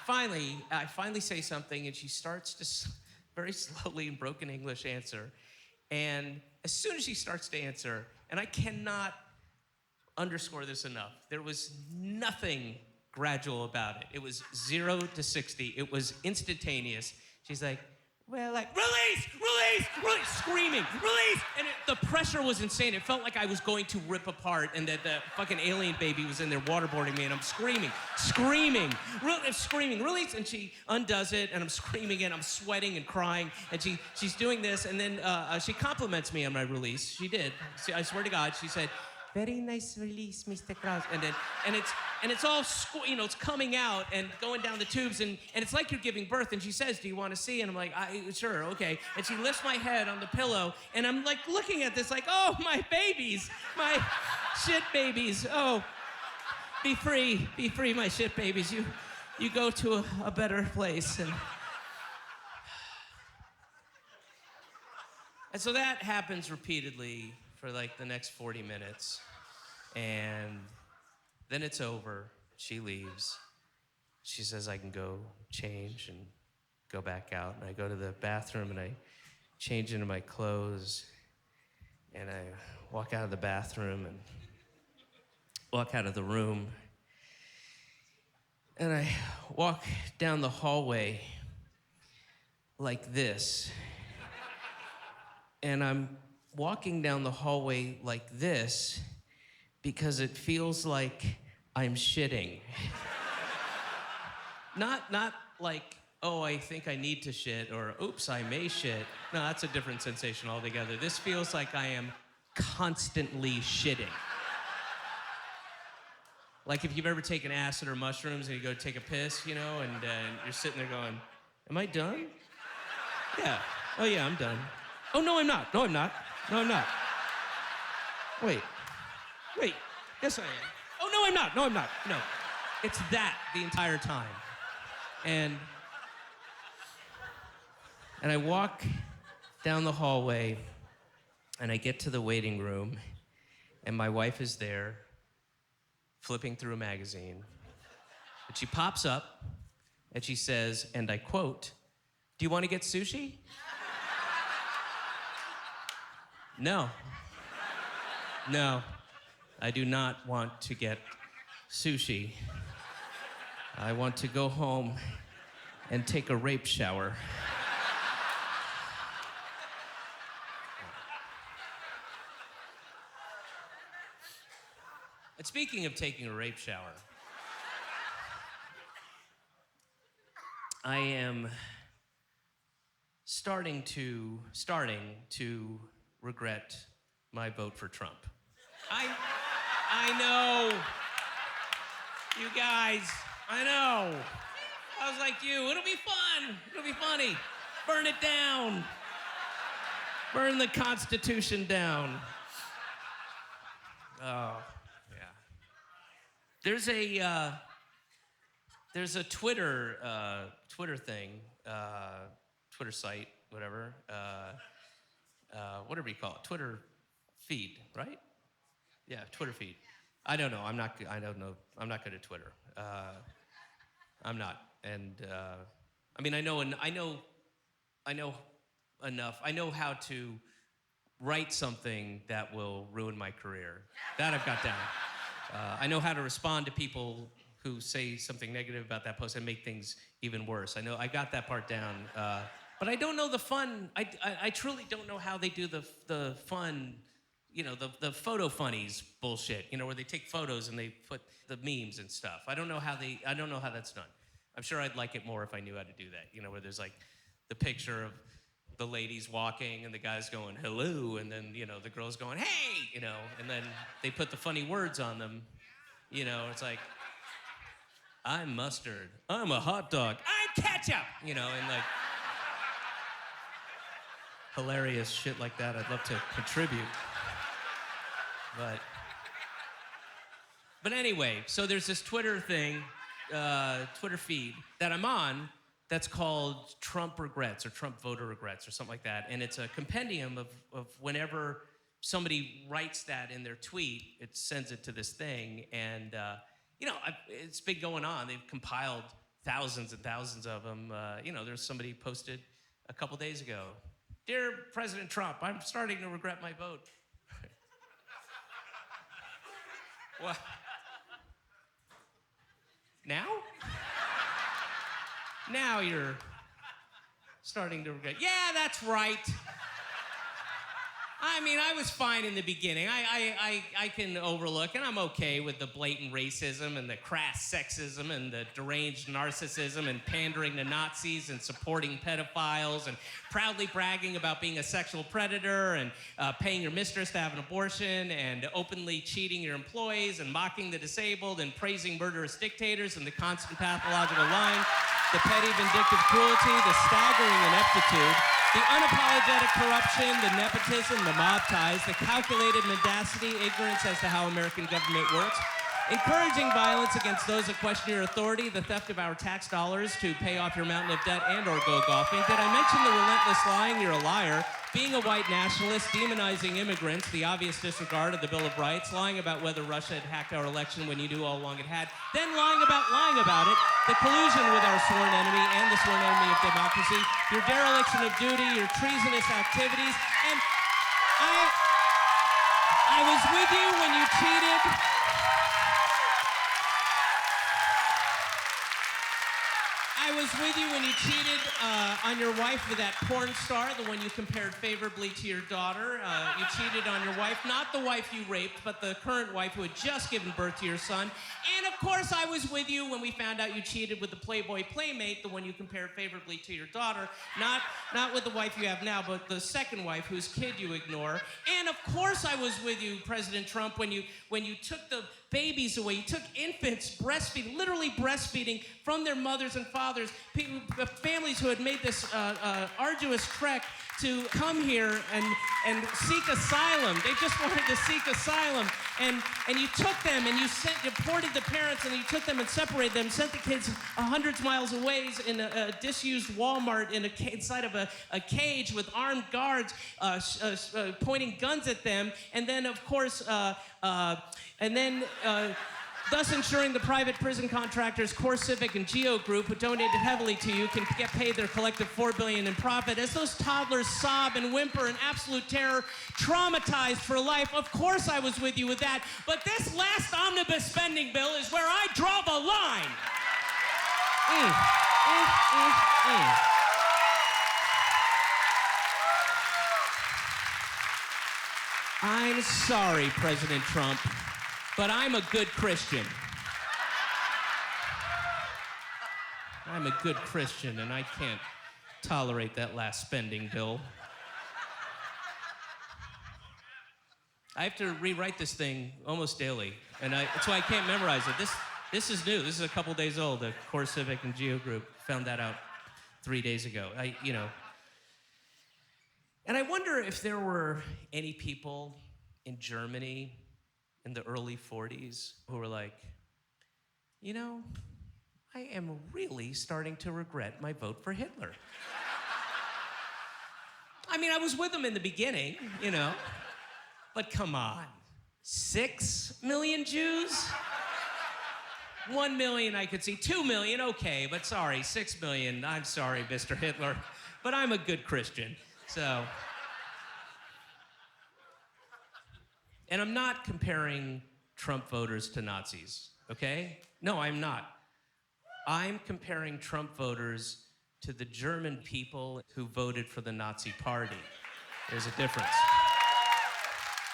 I finally say something, and she starts to very slowly in broken English answer. And as soon as she starts to answer, and I cannot underscore this enough, there was nothing gradual about it. It was 0 to 60. It was instantaneous. She's like, well, like, release, screaming, release! And the pressure was insane. It felt like I was going to rip apart and that the fucking alien baby was in there waterboarding me, and I'm screaming, release! And she undoes it, and I'm screaming, and I'm sweating and crying, and she's doing this, and then she compliments me on my release. She did. I swear to God, she said, very nice release, Mr. Krause. And it's all, it's coming out and going down the tubes, and it's like you're giving birth. And she says, do you want to see? And I'm like, sure, okay. And she lifts my head on the pillow, and I'm like looking at this like, oh, my babies, my shit babies. Oh, be free, my shit babies. You go to a better place. And so that happens repeatedly for like the next 40 minutes. And then it's over. She leaves. She says I can go change and go back out. And I go to the bathroom and I change into my clothes. And I walk out of the bathroom and walk out of the room. And I walk down the hallway like this. And I'm walking down the hallway like this because it feels like I'm shitting. Not like, oh, I think I need to shit, or oops, I may shit. No, that's a different sensation altogether. This feels like I am constantly shitting. Like if you've ever taken acid or mushrooms and you go take a piss, and you're sitting there going, am I done? Yeah. Oh yeah, I'm done. Oh, no, I'm not. No, I'm not. No, I'm not. Wait. Yes, I am. Oh, no, I'm not. No, I'm not. No. It's that the entire time. And I walk down the hallway, and I get to the waiting room, and my wife is there, flipping through a magazine. And she pops up, and she says, and I quote, do you want to get sushi? No, I do not want to get sushi. I want to go home and take a rape shower. And speaking of taking a rape shower, I am starting to regret my vote for Trump. I know. You guys, I know. I was like you. It'll be fun. It'll be funny. Burn it down. Burn the Constitution down. Oh, yeah. There's a Twitter thing, Twitter site, whatever. Whatever you call it, Twitter feed, right? Yeah, Twitter feed. I don't know. I'm not good at Twitter. I'm not. And I mean, I know enough. I know how to write something that will ruin my career. That I've got down. I know how to respond to people who say something negative about that post and make things even worse. I got that part down. But I don't know the fun. I truly don't know how they do the fun, the photo funnies bullshit, where they take photos and they put the memes and stuff. I don't know how that's done. I'm sure I'd like it more if I knew how to do that, where there's like the picture of the ladies walking and the guys going, hello, and then, the girls going, hey, and then they put the funny words on them, it's like, I'm mustard, I'm a hot dog, I'm ketchup, and like, hilarious shit like that. I'd love to contribute. But anyway, so there's this Twitter thing, Twitter feed that I'm on that's called Trump Regrets or Trump Voter Regrets or something like that. And it's a compendium of whenever somebody writes that in their tweet, it sends it to this thing. And, it's been going on. They've compiled thousands and thousands of them. There's somebody posted a couple days ago, Dear President Trump, I'm starting to regret my vote. What? Now? Now you're starting to regret. Yeah, that's right. I mean, I was fine in the beginning. I can overlook, and I'm okay with the blatant racism and the crass sexism and the deranged narcissism and pandering to Nazis and supporting pedophiles and proudly bragging about being a sexual predator and paying your mistress to have an abortion and openly cheating your employees and mocking the disabled and praising murderous dictators and the constant pathological lying, the petty vindictive cruelty, the staggering ineptitude, the unapologetic corruption, the nepotism, the mob ties, the calculated mendacity, ignorance as to how American government works, encouraging violence against those that question your authority, the theft of our tax dollars to pay off your mountain of debt and or go golfing. Did I mention the relentless lying? You're a liar. Being a white nationalist, demonizing immigrants, the obvious disregard of the Bill of Rights, lying about whether Russia had hacked our election when you knew all along it had, then lying about it, the collusion with our sworn enemy and the sworn enemy of democracy, your dereliction of duty, your treasonous activities, and I was with you when you cheated. I was with you when you cheated on your wife with that porn star, the one you compared favorably to your daughter. You cheated on your wife, not the wife you raped, but the current wife who had just given birth to your son. And of course, I was with you when we found out you cheated with the Playboy Playmate, the one you compared favorably to your daughter, not with the wife you have now, but the second wife whose kid you ignore. And of course, I was with you, President Trump, when you took the babies away. You took infants breastfeeding, literally breastfeeding from their mothers and fathers, families who had made this arduous trek to come here and seek asylum. They just wanted to seek asylum. And you took them and you deported the parents, and you took them and separated them, sent the kids hundreds of miles away in a disused Walmart inside of a cage with armed guards pointing guns at them. And then, of course, thus ensuring the private prison contractors Core Civic and Geo Group, who donated heavily to you, can get paid their collective $4 billion in profit. As those toddlers sob and whimper in absolute terror, traumatized for life, of course I was with you with that. But this last omnibus spending bill is where I draw the line. I'm sorry, President Trump, but I'm a good Christian. I'm a good Christian, and I can't tolerate that last spending bill. I have to rewrite this thing almost daily, and that's why I can't memorize it. This is new. This is a couple days old. The Core Civic and Geo group found that out 3 days ago. And I wonder if there were any people in Germany in the early 40s who were like, I am really starting to regret my vote for Hitler. I mean, I was with him in the beginning, but come on. 6 million Jews? 1 million I could see. 2 million, okay, but sorry, 6 million, I'm sorry, Mr. Hitler, but I'm a good Christian, so. And I'm not comparing Trump voters to Nazis, okay? No, I'm not. I'm comparing Trump voters to the German people who voted for the Nazi Party. There's a difference.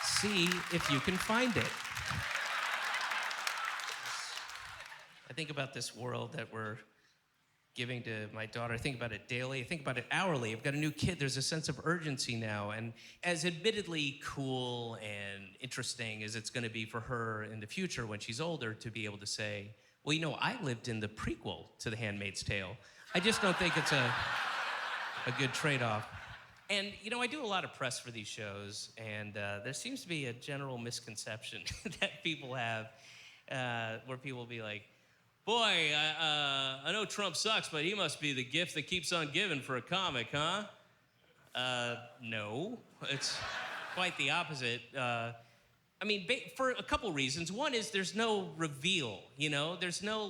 See if you can find it. I think about this world that we're giving to my daughter. I think about it daily. I think about it hourly. I've got a new kid. There's a sense of urgency now. And as admittedly cool and interesting as it's going to be for her in the future when she's older to be able to say, well, I lived in the prequel to The Handmaid's Tale. I just don't think it's a good trade-off. And, I do a lot of press for these shows, and there seems to be a general misconception that people have where people will be like, boy, I know Trump sucks, but he must be the gift that keeps on giving for a comic, huh? No, it's quite the opposite. For a couple reasons. One is there's no reveal, There's no,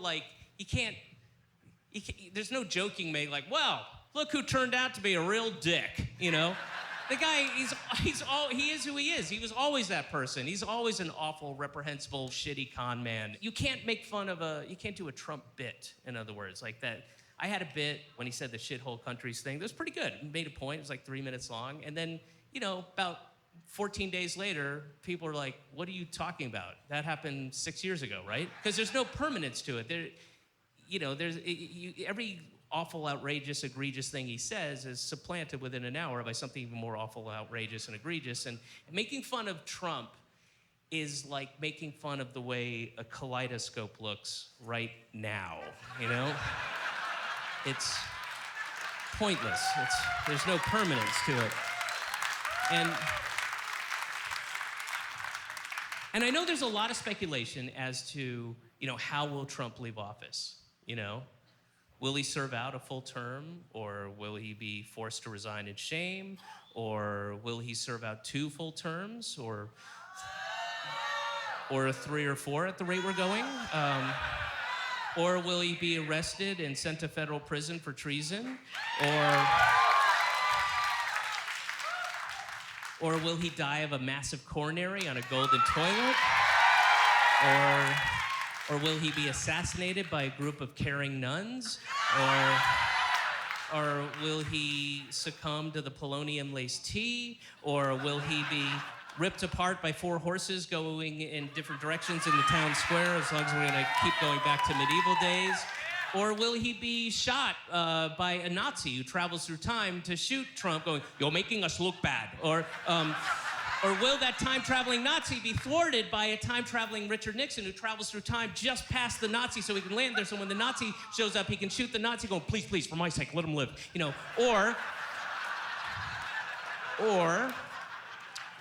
there's no joking made like, well, look who turned out to be a real dick, The guy, he is who he is. He was always that person. He's always an awful, reprehensible, shitty con man. You can't make fun of you can't do a Trump bit, in other words, like that. I had a bit when he said the shithole countries thing. That was pretty good. He made a point. It was like 3 minutes long. And then, about 14 days later, people are like, what are you talking about? That happened 6 years ago, right? Because there's no permanence to it. Every awful, outrageous, egregious thing he says is supplanted within an hour by something even more awful, outrageous, and egregious. And making fun of Trump is like making fun of the way a kaleidoscope looks right now, It's pointless. There's no permanence to it. And I know there's a lot of speculation as to, how will Trump leave office, Will he serve out a full term, or will he be forced to resign in shame, or will he serve out 2 full terms, or 3 or 4 at the rate we're going? Or will he be arrested and sent to federal prison for treason? Or will he die of a massive coronary on a golden toilet? Or will he be assassinated by a group of caring nuns? Or will he succumb to the polonium-laced tea? Or will he be ripped apart by 4 horses going in different directions in the town square, as long as we're gonna keep going back to medieval days? Or will he be shot by a Nazi who travels through time to shoot Trump going, you're making us look bad? Or will that time-traveling Nazi be thwarted by a time-traveling Richard Nixon who travels through time just past the Nazi so he can land there, so when the Nazi shows up, he can shoot the Nazi going, please, please, for my sake, let him live. Or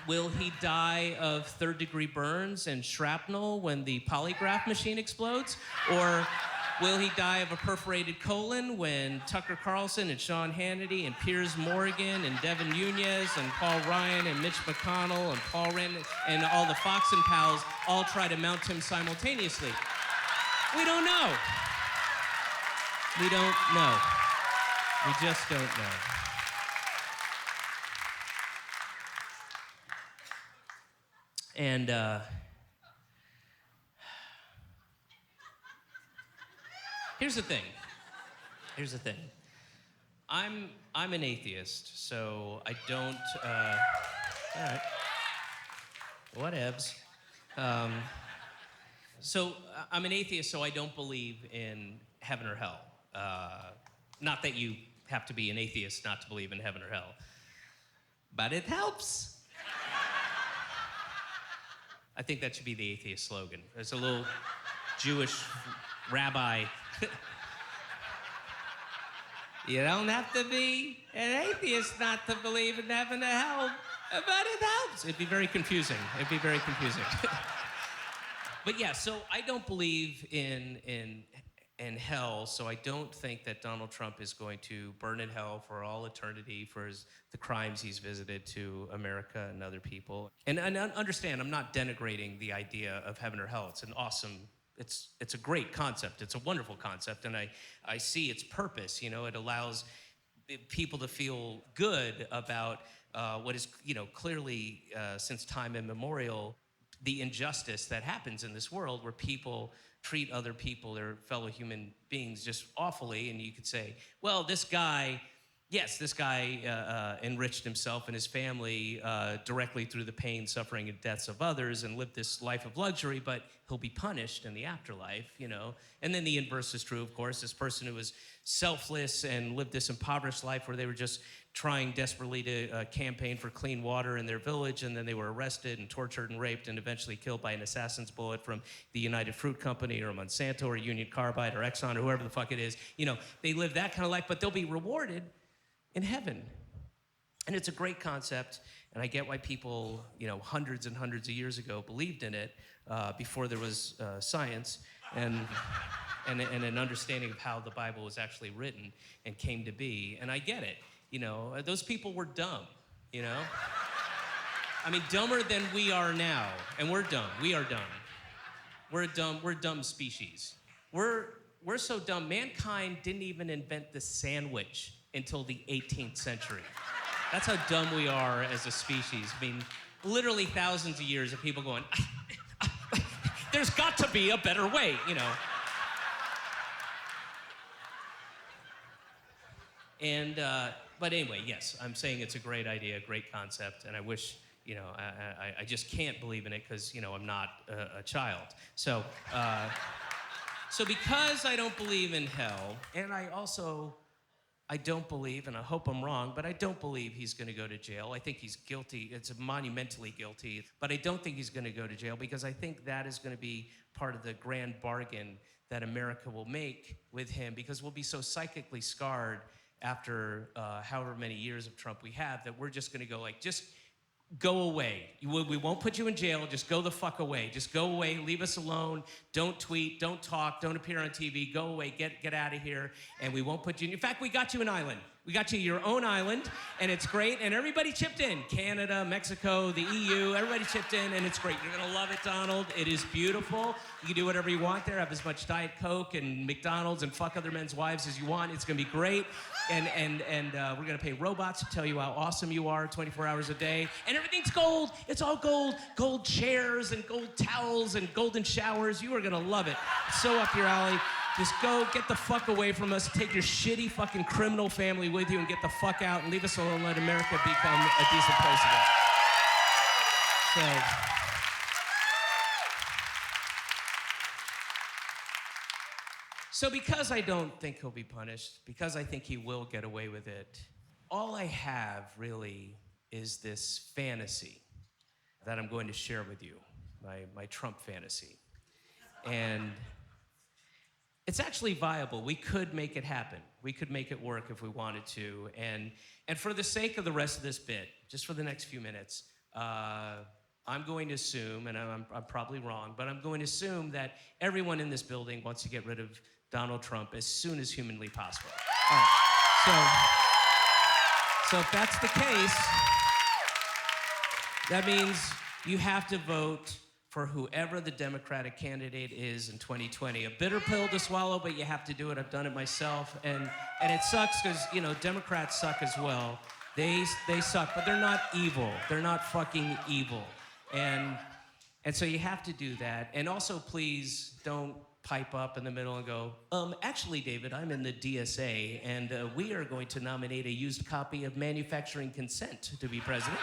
will he die of third-degree burns and shrapnel when the polygraph machine explodes? Or will he die of a perforated colon when Tucker Carlson and Sean Hannity and Piers Morgan and Devin Nunes and Paul Ryan and Mitch McConnell and Paul Rand and all the Fox and pals all try to mount him simultaneously? We don't know. We don't know. We just don't know. And here's the thing. I'm an atheist, so I don't. All right. Whatevs. So I'm an atheist, so I don't believe in heaven or hell. Not that you have to be an atheist not to believe in heaven or hell, but it helps. I think that should be the atheist slogan. There's a little Jewish rabbi. You don't have to be an atheist not to believe in heaven or hell, but it helps. It'd be very confusing. But yeah, so I don't believe in hell, so I don't think that Donald Trump is going to burn in hell for all eternity for the crimes he's visited to America and other people. And understand, I'm not denigrating the idea of heaven or hell. It's an awesome, it's a great concept. It's a wonderful concept, and I see its purpose. It allows people to feel good about what is, clearly since time immemorial, the injustice that happens in this world where people treat other people, their fellow human beings, just awfully. And you could say, well, this guy enriched himself and his family directly through the pain, suffering, and deaths of others and lived this life of luxury, but he'll be punished in the afterlife, And then the inverse is true, of course. This person who was selfless and lived this impoverished life where they were just trying desperately to campaign for clean water in their village, and then they were arrested and tortured and raped and eventually killed by an assassin's bullet from the United Fruit Company or Monsanto or Union Carbide or Exxon or whoever the fuck it is. They live that kind of life, but they'll be rewarded in heaven. And it's a great concept, and I get why people, hundreds and hundreds of years ago believed in it before there was science and an understanding of how the Bible was actually written and came to be. And I get it. Those people were dumb, I mean, dumber than we are now. And we're dumb. We are dumb. We're a dumb species. We're so dumb. Mankind didn't even invent the sandwich until the 18th century. That's how dumb we are as a species. I mean, literally thousands of years of people going, there's got to be a better way, And, but anyway, yes, I'm saying it's a great idea, a great concept, and I wish, I just can't believe in it because, I'm not a child. So because I don't believe in hell, and I don't believe, and I hope I'm wrong, but I don't believe he's going to go to jail. I think he's guilty. It's monumentally guilty. But I don't think he's going to go to jail because I think that is going to be part of the grand bargain that America will make with him, because we'll be so psychically scarred after however many years of Trump we have that we're just going to go just go away. We won't put you in jail. Just go the fuck away. Just go away. Leave us alone. Don't tweet. Don't talk. Don't appear on TV. Go away. Get out of here. And we won't put you in. In fact, we got you an island. We got you your own island, and it's great. And everybody chipped in. Canada, Mexico, the EU, everybody chipped in, and it's great. You're going to love it, Donald. It is beautiful. You can do whatever you want there. Have as much Diet Coke and McDonald's and fuck other men's wives as you want. It's going to be great. And we're going to pay robots to tell you how awesome you are 24 hours a day. And everything's gold. It's all gold. Gold chairs and gold towels and golden showers. You are going to love it. It's so up your alley. Just go, get the fuck away from us, take your shitty fucking criminal family with you and get the fuck out and leave us alone and let America become a decent place again. So because I don't think he'll be punished, because I think he will get away with it, all I have really is this fantasy that I'm going to share with you, my Trump fantasy. And it's actually viable. We could make it happen. We could make it work if we wanted to. And for the sake of the rest of this bit, just for the next few minutes, I'm going to assume, and I'm probably wrong, but I'm going to assume that everyone in this building wants to get rid of Donald Trump as soon as humanly possible. All right. So if that's the case, that means you have to vote for whoever the Democratic candidate is in 2020. A bitter pill to swallow, but you have to do it. I've done it myself, and it sucks because, Democrats suck as well. They suck, but they're not evil. They're not fucking evil. And so you have to do that. And also, please don't pipe up in the middle and go, actually, David, I'm in the DSA, and we are going to nominate a used copy of Manufacturing Consent to be president.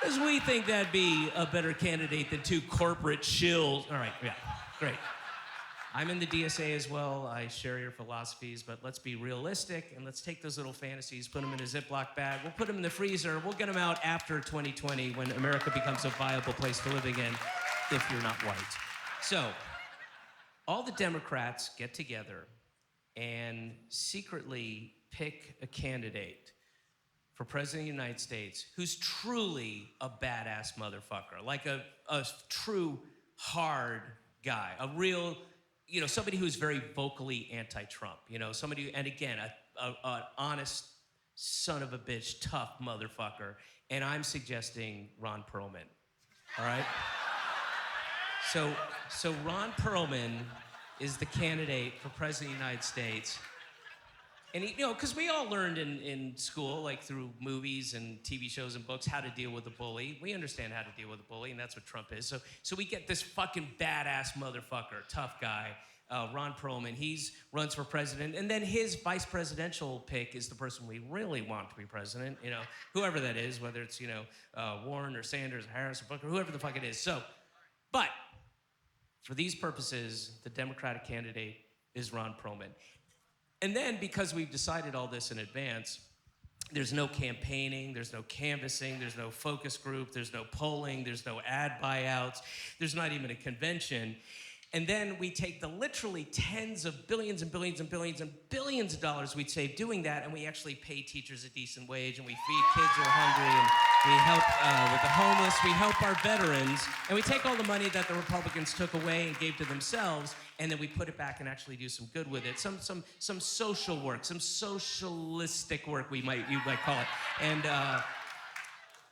Because we think that'd be a better candidate than two corporate shills. All right, yeah, great. I'm in the DSA as well. I share your philosophies, but let's be realistic and let's take those little fantasies, put them in a Ziploc bag. We'll put them in the freezer. We'll get them out after 2020 when America becomes a viable place to live again if you're not white. So, all the Democrats get together and secretly pick a candidate for President of the United States who's truly a badass motherfucker, like a true hard guy, a real, somebody who's very vocally anti-Trump, somebody, and again, an honest son of a bitch, tough motherfucker, and I'm suggesting Ron Perlman, all right? So Ron Perlman is the candidate for President of the United States. And because we all learned in school, like through movies and TV shows and books, how to deal with a bully. We understand how to deal with a bully, and that's what Trump is. So we get this fucking badass motherfucker, tough guy, Ron Perlman. He runs for president, and then his vice presidential pick is the person we really want to be president. Whoever that is, whether it's Warren or Sanders or Harris or Booker, whoever the fuck it is. But for these purposes, the Democratic candidate is Ron Perlman. And then, because we've decided all this in advance, there's no campaigning, there's no canvassing, there's no focus group, there's no polling, there's no ad buyouts, there's not even a convention. And then we take the literally tens of billions and billions and billions and billions of dollars we'd save doing that, and we actually pay teachers a decent wage, and we feed kids who are hungry, and we help with the homeless, we help our veterans, and we take all the money that the Republicans took away and gave to themselves, and then we put it back and actually do some good with it. Some social work, some socialistic work, you might call it.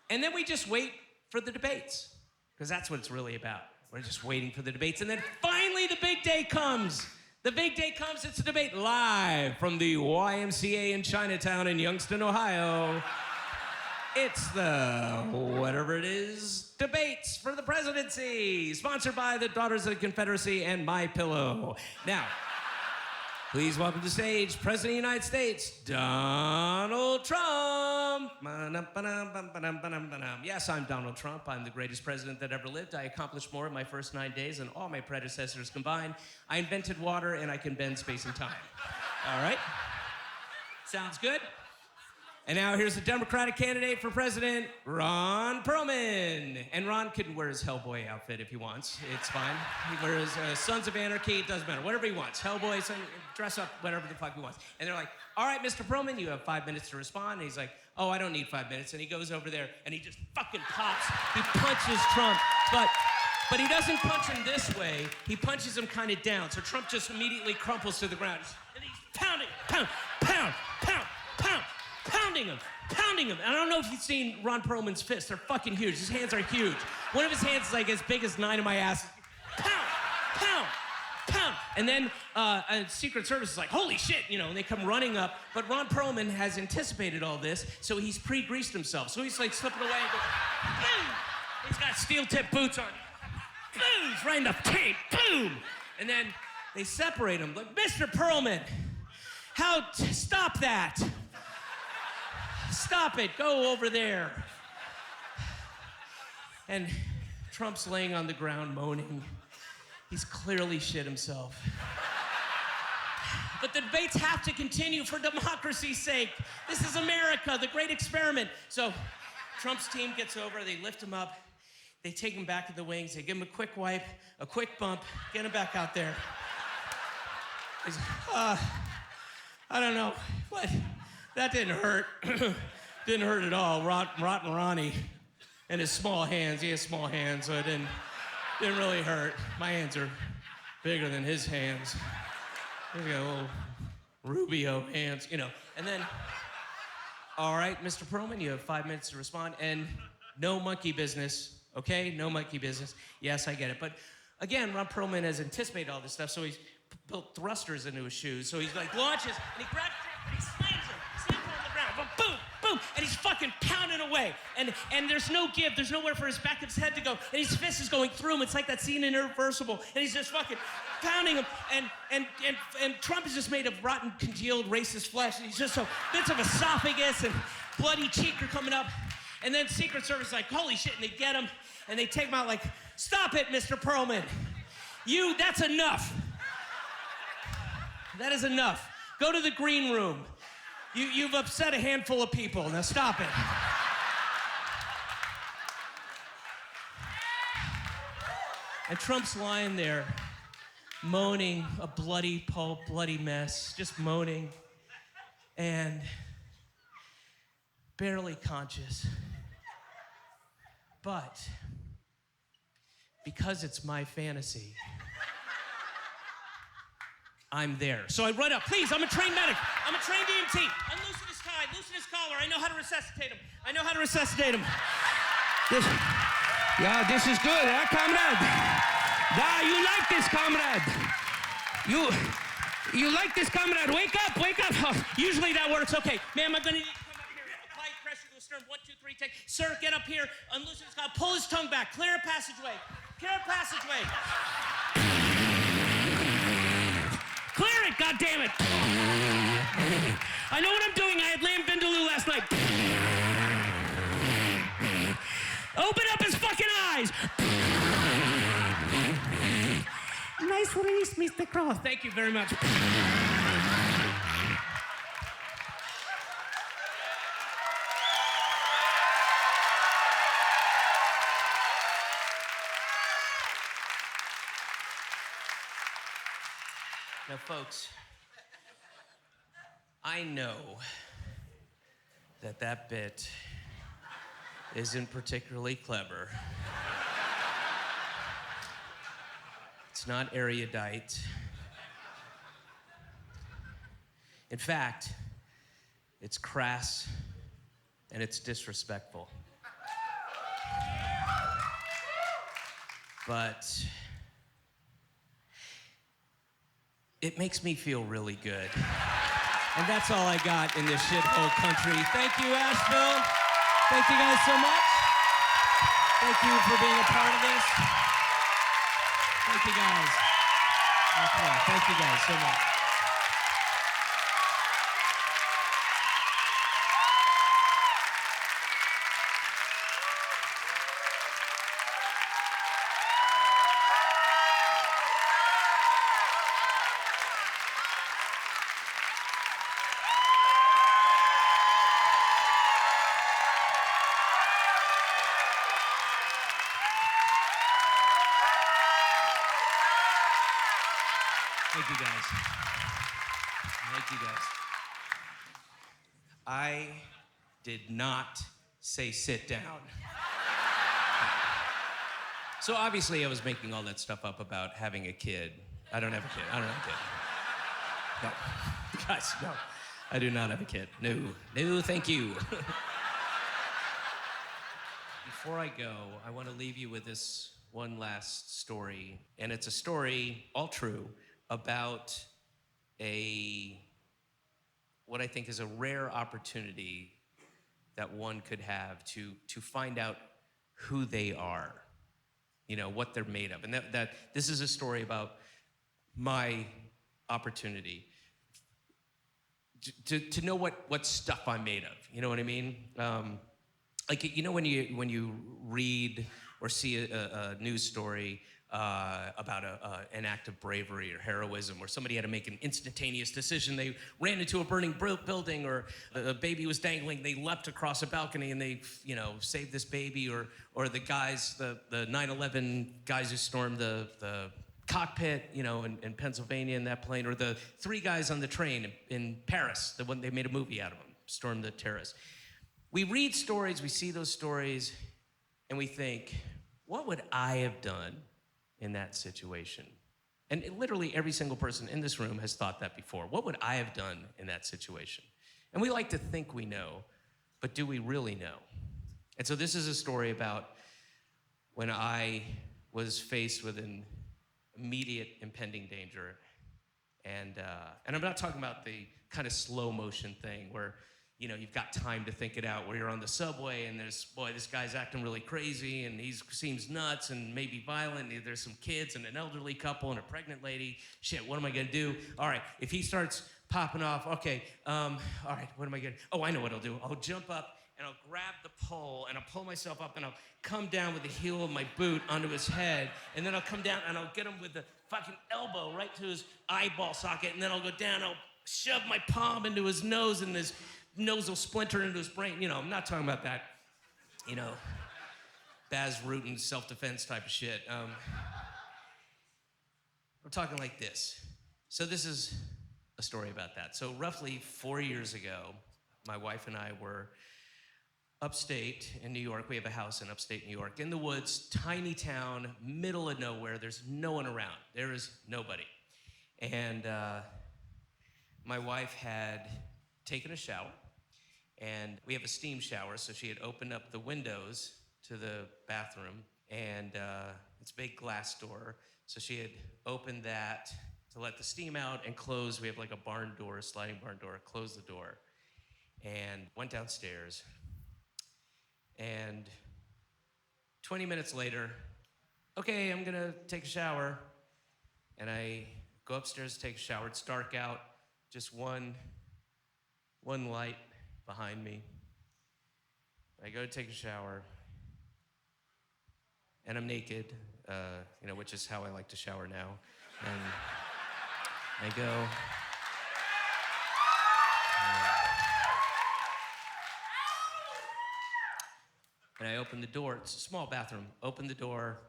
And then we just wait for the debates, because that's what it's really about. We're just waiting for the debates, and then finally the big day comes. The big day comes, it's a debate live from the YMCA in Chinatown in Youngstown, Ohio. It's the whatever it is, debates for the presidency, sponsored by the Daughters of the Confederacy and My Pillow. Now, please welcome to the stage, President of the United States, Donald Trump. Yes, I'm Donald Trump. I'm the greatest president that ever lived. I accomplished more in my first 9 days than all my predecessors combined. I invented water, and I can bend space and time. All right? Sounds good? And now here's the Democratic candidate for president, Ron Perlman. And Ron can wear his Hellboy outfit if he wants. It's fine. He wears Sons of Anarchy. It doesn't matter. Whatever he wants. Hellboy, dress up, whatever the fuck he wants. And they're like, all right, Mr. Perlman, you have 5 minutes to respond. And he's like, oh, I don't need 5 minutes. And he goes over there, and he just fucking pops. He punches Trump. But he doesn't punch him this way. He punches him kind of down. So Trump just immediately crumples to the ground. And he's pounding, pound, pound, pound, pound. Pounding him. And I don't know if you've seen Ron Perlman's fists. They're fucking huge. His hands are huge. One of his hands is like as big as 9 of my ass. Pound, pound, pound. And then Secret Service is like, holy shit, and they come running up. But Ron Perlman has anticipated all this, so he's pre-greased himself. So he's like slipping away and goes, boom. He's got steel-tip boots on. Boom, he's right in the tape, boom. And then they separate him. Like, Mr. Perlman, stop that. Stop it, go over there. And Trump's laying on the ground moaning. He's clearly shit himself. But the debates have to continue for democracy's sake. This is America, the great experiment. So Trump's team gets over, they lift him up, they take him back to the wings, they give him a quick wipe, a quick bump, get him back out there. He's, I don't know, what? That didn't hurt. Didn't hurt at all. Rotten Ronnie and his small hands. He has small hands, so it didn't really hurt. My hands are bigger than his hands. He's got little Rubio hands, And then, all right, Mr. Perlman, you have 5 minutes to respond, and no monkey business, okay? No monkey business. Yes, I get it. But again, Ron Perlman has anticipated all this stuff, so he's built thrusters into his shoes. So he's like launches, and he grabs it, and he slams him on the ground. Boom, boom, and he's fucking pounding away. And there's no give, there's nowhere for his back of his head to go. And his fist is going through him. It's like that scene in Irreversible. And he's just fucking pounding him. And Trump is just made of rotten, congealed, racist flesh. And he's just so bits of esophagus and bloody cheek are coming up. And then Secret Service is like, holy shit, and they get him. And they take him out like, stop it, Mr. Perlman. That's enough. That is enough. Go to the green room. You've upset a handful of people. Now stop it. And Trump's lying there, moaning, a bloody pulp, bloody mess, just moaning, and barely conscious. But because it's my fantasy, I'm there. So I run up. Please, I'm a trained medic. I'm a trained EMT. Unloosen his tie, loosen his collar. I know how to resuscitate him. Yeah, this is good, huh, comrade? You like this, comrade. You like this, comrade. Wake up. Oh, usually that works. Okay, ma'am, I'm gonna need you to come up here. Apply pressure to the sternum. 1, 2, 3, take. Sir, get up here. Unloosen his collar. Pull his tongue back. Clear a passageway. Clear it, goddammit! I know what I'm doing. I had lamb vindaloo last night. Open up his fucking eyes! Nice release, Mr. Cross. Thank you very much. Now, folks, I know that bit isn't particularly clever. It's not erudite. In fact, it's crass and it's disrespectful. But it makes me feel really good. And that's all I got in this shithole country. Thank you, Asheville. Thank you guys so much. Thank you for being a part of this. Thank you guys. Thank you guys so much. Thank you guys. Thank you guys. I did not say sit down. So obviously I was making all that stuff up about having a kid. I don't have a kid. No. Guys, no. I do not have a kid. No, thank you. Before I go, I want to leave you with this one last story. And it's a story, all true, about what I think is a rare opportunity that one could have to find out who they are, what they're made of. And that this is a story about my opportunity to know what stuff I'm made of. You know what I mean? When you read or see a news story about an act of bravery or heroism, where somebody had to make an instantaneous decision. They ran into a burning building, or a baby was dangling. They leapt across a balcony and they, saved this baby. Or the guys, the 9/11 guys who stormed the cockpit, in Pennsylvania in that plane, or the 3 guys on the train in Paris, the one they made a movie out of them, stormed the terrorists. We read stories, we see those stories, and we think, what would I have done in that situation? And literally every single person in this room has thought that before. What would I have done in that situation? And we like to think we know, but do we really know? And so this is a story about when I was faced with an immediate impending danger. And I'm not talking about the kind of slow motion thing where you've got time to think it out, where you're on the subway and this guy's acting really crazy and he seems nuts and maybe violent. And there's some kids and an elderly couple and a pregnant lady. Shit, what am I gonna do? All right, if he starts popping off, okay, all right, what am I gonna do? Oh, I know what I'll do. I'll jump up and I'll grab the pole and I'll pull myself up and I'll come down with the heel of my boot onto his head, and then I'll come down and I'll get him with the fucking elbow right to his eyeball socket, and then I'll go down, I'll shove my palm into his nose, and his nose will splinter into his brain. You know, I'm not talking about that, you know, Baz Rutten self-defense type of shit. We're talking like this. So this is a story about that. So roughly 4 years ago, my wife and I were upstate in New York. We have a house in upstate New York, in the woods, tiny town, middle of nowhere. There's no one around. There is nobody. And my wife had taken a shower, and we have a steam shower, so she had opened up the windows to the bathroom, and it's a big glass door, so she had opened that to let the steam out and close. We have like a barn door, a sliding barn door, closed the door, and went downstairs. And 20 minutes later, okay, I'm gonna take a shower. And I go upstairs to take a shower. It's dark out, just one light behind me. I go to take a shower, and I'm naked, you know, which is how I like to shower now. And I go, and I open the door. It's a small bathroom. Open the door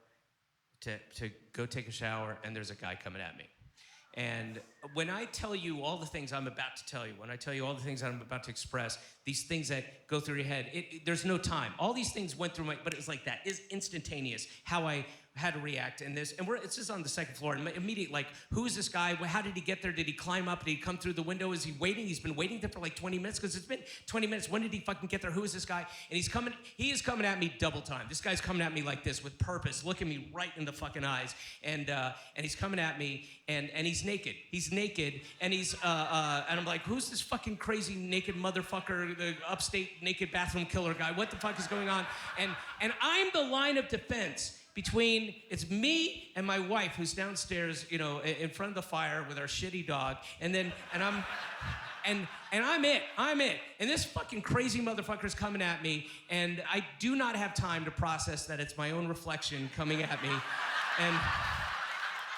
to go take a shower, and there's a guy coming at me. And when I tell you all the things I'm about to tell you, when I tell you all the things I'm about to express, these things that go through your head, there's no time. All these things went through but it was like that. It's instantaneous how I had to react in this. And it's just on the second floor. And immediately, like, who is this guy? How did he get there? Did he climb up? Did he come through the window? Is he waiting? He's been waiting there for like 20 minutes because it's been 20 minutes. When did he fucking get there? Who is this guy? And he is coming at me double time. This guy's coming at me like this with purpose, looking me right in the fucking eyes. And he's coming at me, and he's naked. He's naked, and and I'm like, who's this fucking crazy naked motherfucker, the upstate naked bathroom killer guy? What the fuck is going on? And I'm the line of defense between, it's me and my wife who's downstairs, you know, in front of the fire with our shitty dog, and I'm it. And this fucking crazy motherfucker's coming at me, and I do not have time to process that it's my own reflection coming at me.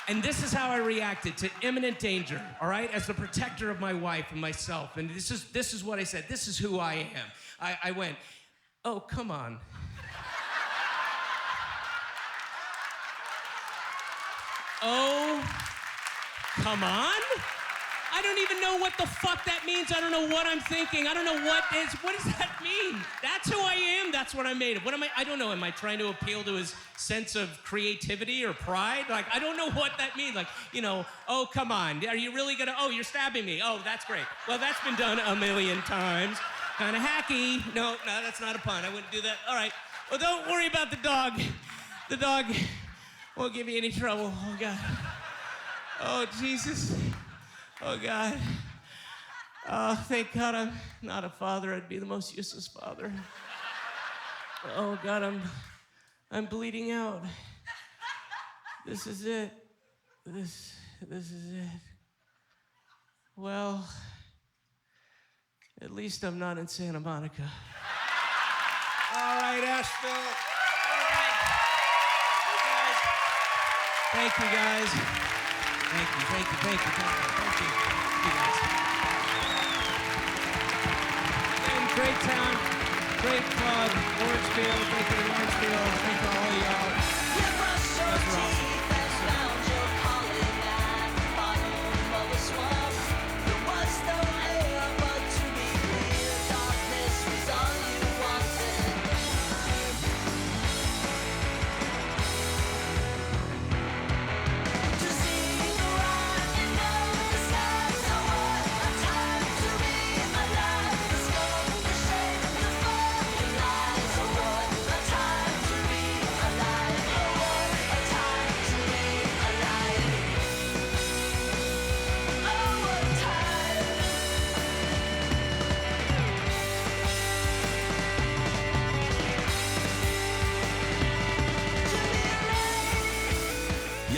And this is how I reacted to imminent danger, all right? As the protector of my wife and myself. And this is what I said. This is who I am. I went, oh, come on. Oh, come on? I don't even know what the fuck that means. I don't know what I'm thinking. I don't know what does that mean? That's who I am. That's what I'm made of. What am I don't know. Am I trying to appeal to his sense of creativity or pride? Like, I don't know what that means. Like, you know, oh, come on. Are you really gonna, oh, you're stabbing me. Oh, that's great. Well, that's been done a million times. Kind of hacky. No, that's not a pun. I wouldn't do that. All right. Well, don't worry about the dog. The dog won't give you any trouble. Oh, God. Oh, Jesus. Oh, God. Oh, thank God I'm not a father. I'd be the most useless father. Oh, God, I'm bleeding out. This is it. This is it. Well, at least I'm not in Santa Monica. All right, Asheville. All right. Thank you, guys. Thank you, guys. And great town, great club, Orangeville. Thank you to Orangeville. Thank you to all y'all. That's awesome.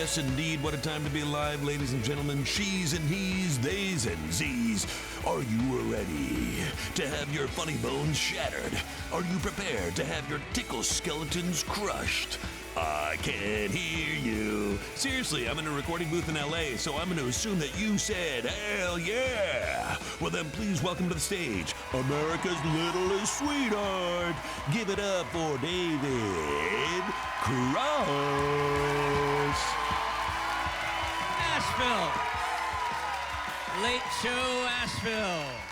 Yes, indeed. What a time to be alive, ladies and gentlemen. She's and he's, theys and z's. Are you ready to have your funny bones shattered? Are you prepared to have your tickle skeletons crushed? I can't hear you. Seriously, I'm in a recording booth in LA, so I'm going to assume that you said, hell yeah. Well then, please welcome to the stage, America's littlest sweetheart. Give it up for David Cross. Asheville. Late show Asheville.